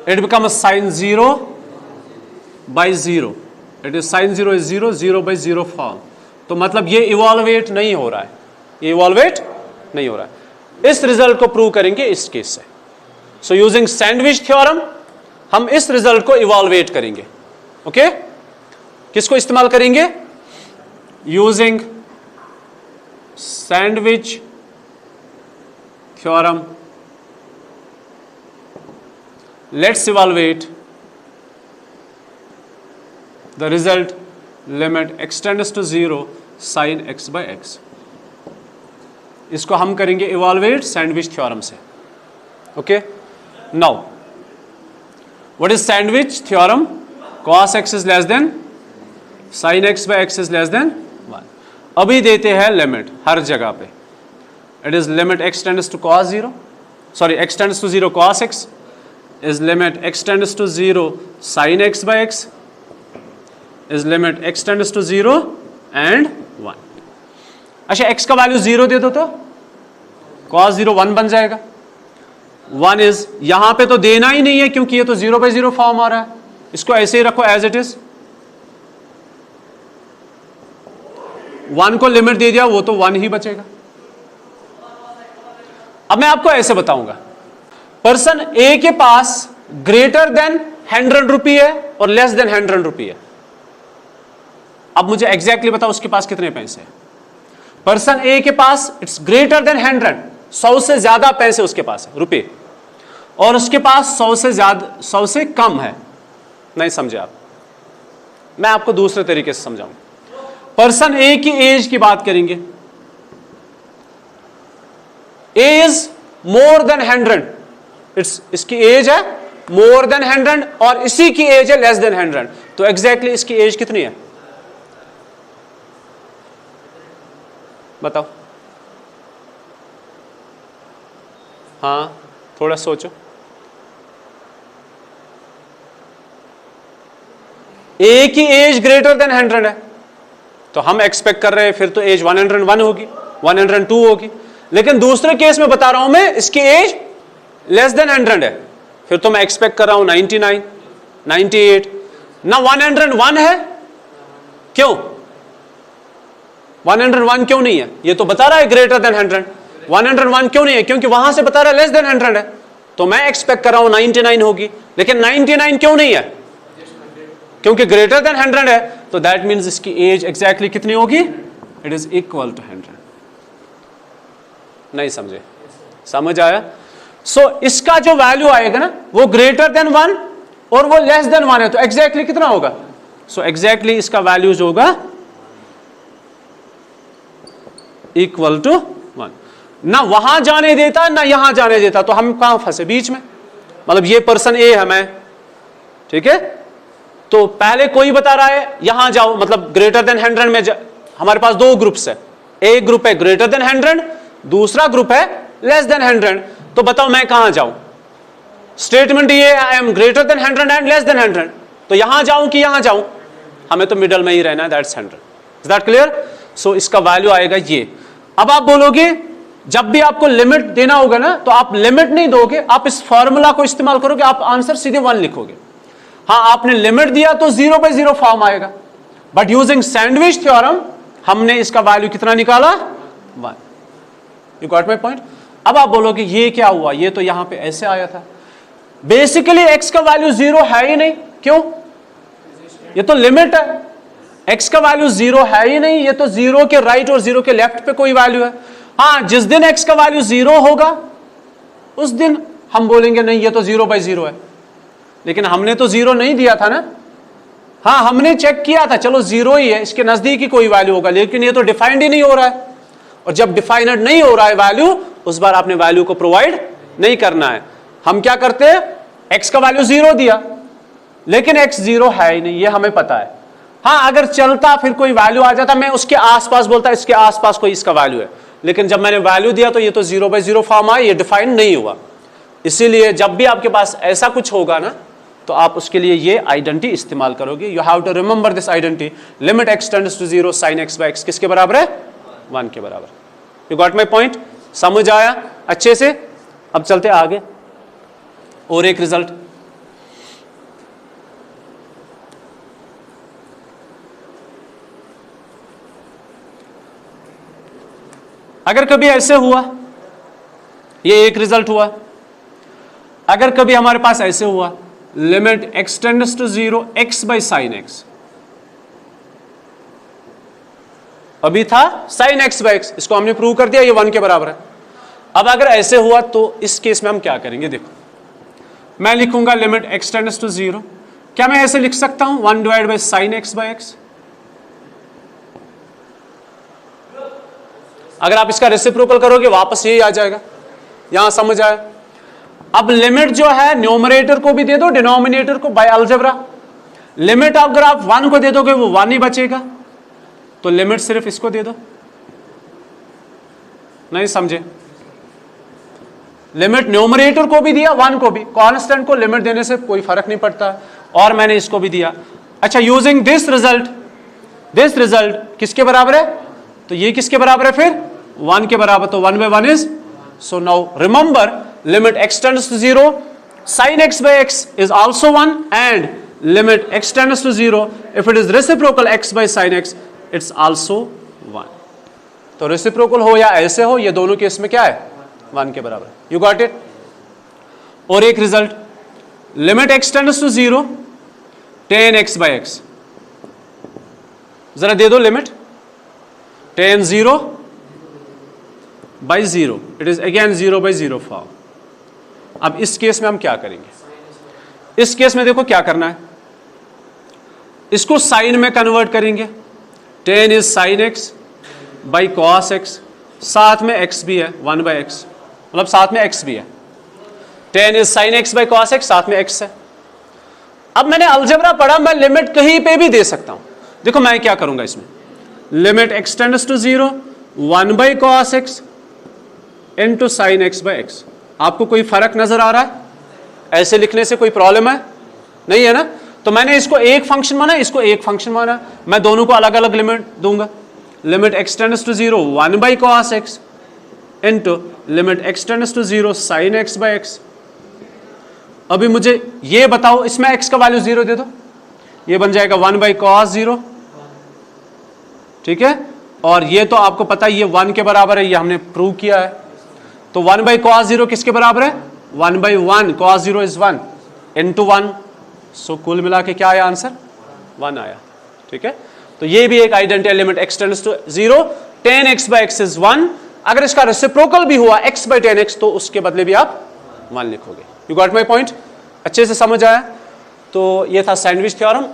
it becomes sine 0 by 0, it is sine 0 is 0, 0 by 0 form. तो मतलब ये इवॉल्वेट नहीं हो रहा है, ये इवॉल्वेट नहीं हो रहा है। इस रिजल्ट को प्रूव करेंगे इस केस से। सो यूजिंग सैंडविच थ्योरम हम इस रिजल्ट को इवॉल्वेट करेंगे। ओके, किसको इस्तेमाल करेंगे? Using sandwich theorem let's evaluate the result limit x tends to 0 sine x by x। इसको हम करेंगे इवॉल्वेट सैंडविच थ्योरम से। Okay, now what is sandwich theorem? cos x is less than sin x by x is less than 1। अभी देते हैं limit हर जगह पे, it is limit x tends to cos 0, sorry x tends to 0 cos x is limit x tends to 0 sin x by x is limit x tends to 0 and 1। अच्छा x का value 0 दे दो तो cos 0 1 बन जाएगा। 1 is यहां पे तो देना ही नहीं है क्योंकि ये तो 0 by 0 फॉर्म आ रहा है, इसको ऐसे ही रखो एज इट इज। 1 को लिमिट दे दिया, वो तो 1 ही बचेगा। अब मैं आपको ऐसे बताऊंगा, पर्सन ए के पास ग्रेटर देन 100 रुपी है और लेस देन 100 रुपी है। अब मुझे एग्जैक्टली बताओ उसके पास कितने पैसे हैं। पर्सन ए के पास इट्स ग्रेटर देन 100, 100 से ज्यादा पैसे उसके पास है रुपए, और उसके पास 100 से ज्यादा 100 से कम है। नहीं समझे आप? मैं आपको दूसरे तरीके से समझाऊं। पर्सन ए की एज की बात करेंगे, ए इज मोर देन 100, इसकी एज है मोर देन 100 और इसी की एज है लेस देन 100, तो एग्जैक्टली इसकी एज कितनी है बताओ? हाँ थोड़ा सोचो। ए की एज ग्रेटर देन 100 है तो हम एक्सपेक्ट कर रहे हैं फिर तो एज 101 होगी, 102 होगी। लेकिन दूसरे केस में बता रहा हूं मैं, इसकी एज लेस देन 100 है, फिर तो मैं एक्सपेक्ट कर रहा हूं 99, 98 ना 101 है। क्यों 101 क्यों नहीं है? ये तो बता रहा है ग्रेटर देन 100, 101 क्यों नहीं है? क्योंकि वहां से बता रहा है लेस देन 100 है, तो मैं एक्सपेक्ट कर रहा हूं 99 होगी। लेकिन 99 क्यों नहीं है? क्योंकि ग्रेटर देन 100 है, तो दैट मीन्स इसकी एज एग्जैक्टली कितनी होगी? It is equal to 100। नहीं समझे? समझ आया? सो इसका जो वैल्यू आएगा ना वो ग्रेटर देन 1 और वो लेस देन 1 है, तो एग्जैक्टली कितना होगा? सो एग्जैक्टली इसका वैल्यू जो होगा इक्वल टू 1। ना वहां जाने देता ना यहां जाने देता, तो हम कहां फंसे? बीच में। मतलब ये पर्सन ए है मैं, ठीक है, तो पहले कोई बता रहा है यहां जाओ, मतलब ग्रेटर देन 100 में हमारे पास दो ग्रुप्स है, एक ग्रुप है ग्रेटर देन 100, दूसरा ग्रुप है लेस देन 100, तो बताओ मैं कहां जाऊं? स्टेटमेंट ये I am greater than 100 and less than 100, तो यहां जाऊं कि यहां जाऊं? हमें तो मिडल में ही रहना है, that's 100। Is that clear? So इसका वैल्यू आएगा ये। अब आप बोलोगे जब भी आपको लिमिट देना होगा ना, तो आप लिमिट नहीं दोगे, आप इस फॉर्मूला को इस्तेमाल करोगे, आप आंसर सीधे 1 लिखोगे। हाँ आपने लिमिट दिया तो 0 by 0 फॉर्म आएगा, बट यूजिंग सैंडविच थ्योरम हमने इसका वैल्यू कितना निकाला? 1। You got my point? अब आप बोलोगे ये क्या हुआ, ये तो यहां पे ऐसे आया था। बेसिकली x का वैल्यू 0 है ही नहीं। क्यों? ये तो लिमिट है, x का वैल्यू 0 है ही नहीं, ये तो 0 के राइट और 0 के लेफ्ट पे कोई वैल्यू है। हाँ जिस दिन x का वैल्यू 0 होगा उस दिन हम बोलेंगे नहीं ये तो 0 by 0 है, लेकिन हमने तो 0 नहीं दिया था ना। हाँ हमने चेक किया था, चलो 0 ही है, इसके नजदीक ही कोई वैल्यू होगा, लेकिन ये तो डिफाइंड ही नहीं हो रहा है, और जब डिफाइंड नहीं हो रहा है वैल्यू, उस बार आपने वैल्यू को प्रोवाइड नहीं करना है। हम क्या करते हैं, x का वैल्यू 0 दिया लेकिन x 0 है ही नहीं, ये हमें पता है। हाँ अगर चलता फिर कोई वैल्यू आ जाता, मैं उसके आसपास बोलता इसके आसपास कोई इसका वैल्यू है, लेकिन जब मैंने वैल्यू दिया तो ये तो 0 by 0 फॉर्म आया, ये डिफाइंड नहीं हुआ। इसीलिए जब भी आपके पास ऐसा कुछ होगा ना, तो आप उसके लिए ये आइडेंटिटी इस्तेमाल करोगे। You have to remember this identity, limit x tends to 0 sin x by x किसके बराबर है? 1 के बराबर। You got my point? समझ आया अच्छे से? अब चलते आगे और एक रिजल्ट। अगर कभी ऐसे हुआ, ये एक रिजल्ट हुआ, अगर कभी हमारे पास ऐसे हुआ limit x tends to 0 x by sin x, अभी था sin x by x, इसको हमने प्रूव कर दिया ये 1 के बराबर है। अब अगर ऐसे हुआ तो इस केस में हम क्या करेंगे? देखो मैं लिखूंगा लिमिट x टेंड्स टू 0, क्या मैं ऐसे लिख सकता हूं 1 divide by sin x by x? अगर आप इसका रेसिप्रोकल करोगे वापस यही आ जाएगा। यहां समझ आया? अब लिमिट जो है न्यूमरेटर को भी दे दो, डिनोमिनेटर को, बाय अलजेब्रा। लिमिट अगर आप 1 को दे दोगे वो 1 ही बचेगा, तो लिमिट सिर्फ इसको दे दो। नहीं समझे? लिमिट न्यूमरेटर को भी दिया, 1 को भी, कांस्टेंट को लिमिट देने से कोई फर्क नहीं पड़ता, और मैंने इसको भी दिया। अच्छा, यूजिंग दिस रिजल्ट किसके बराबर है? तो ये किसके बराबर है फिर? 1 के बराबर, तो 1 by 1 is, so now remember limit x tends to 0 sin x by x is also 1 and limit x tends to 0 if it is reciprocal x by sin x it's also 1। तो रेसिप्रोकल हो या ऐसे हो, ये दोनों case में क्या है? 1 के बराबर। You got it? और एक result, limit x tends to 0 tan x by x, जरा दे दो limit tan 0 by 0, it is again 0 by 0 form. अब इस केस में हम क्या करेंगे? इस केस में देखो क्या करना है, इसको साइन में कन्वर्ट करेंगे। tan is sin x by cos x, साथ में x भी है 1 by x, मतलब साथ में x भी है। tan is sin x by cos x, साथ में x है। अब मैंने अलजेब्रा पढ़ा, मैं लिमिट कहीं पे भी दे सकता हूं। देखो मैं क्या करूंगा इसमें, limit x tends to 0 1 by cos x into sin x by x। आपको कोई फर्क नजर आ रहा है? ऐसे लिखने से कोई प्रॉब्लम है? नहीं है ना? तो मैंने इसको एक फंक्शन माना, इसको एक फंक्शन माना, मैं दोनों को अलग अलग लिमिट दूंगा। Limit x tends to 0 1 by cos x into limit x tends to 0 sin x by x। अभी मुझे ये बताओ, इसमें x का वैल्यू 0 दे दो, ये बन जाएगा 1 by cos 0, ठीक है? और ये तो आपको पता है ये 1 के बराबर है, ये हमने प्रूव किया है। तो 1 by cos 0 किसके बराबर है? 1 by 1, cos 0 is 1 into 1, सो कुल मिला के क्या आया आंसर? 1 आया, ठीक है? तो ये भी एक identity, limit x tends to 0 tan x by x is 1। अगर इसका रेसिप्रोकल भी हुआ x by tan x तो उसके बदले भी आप 1 लिखोगे। You got my point? अच्छे से समझ आया? तो ये था सैंडविच थ्योरम।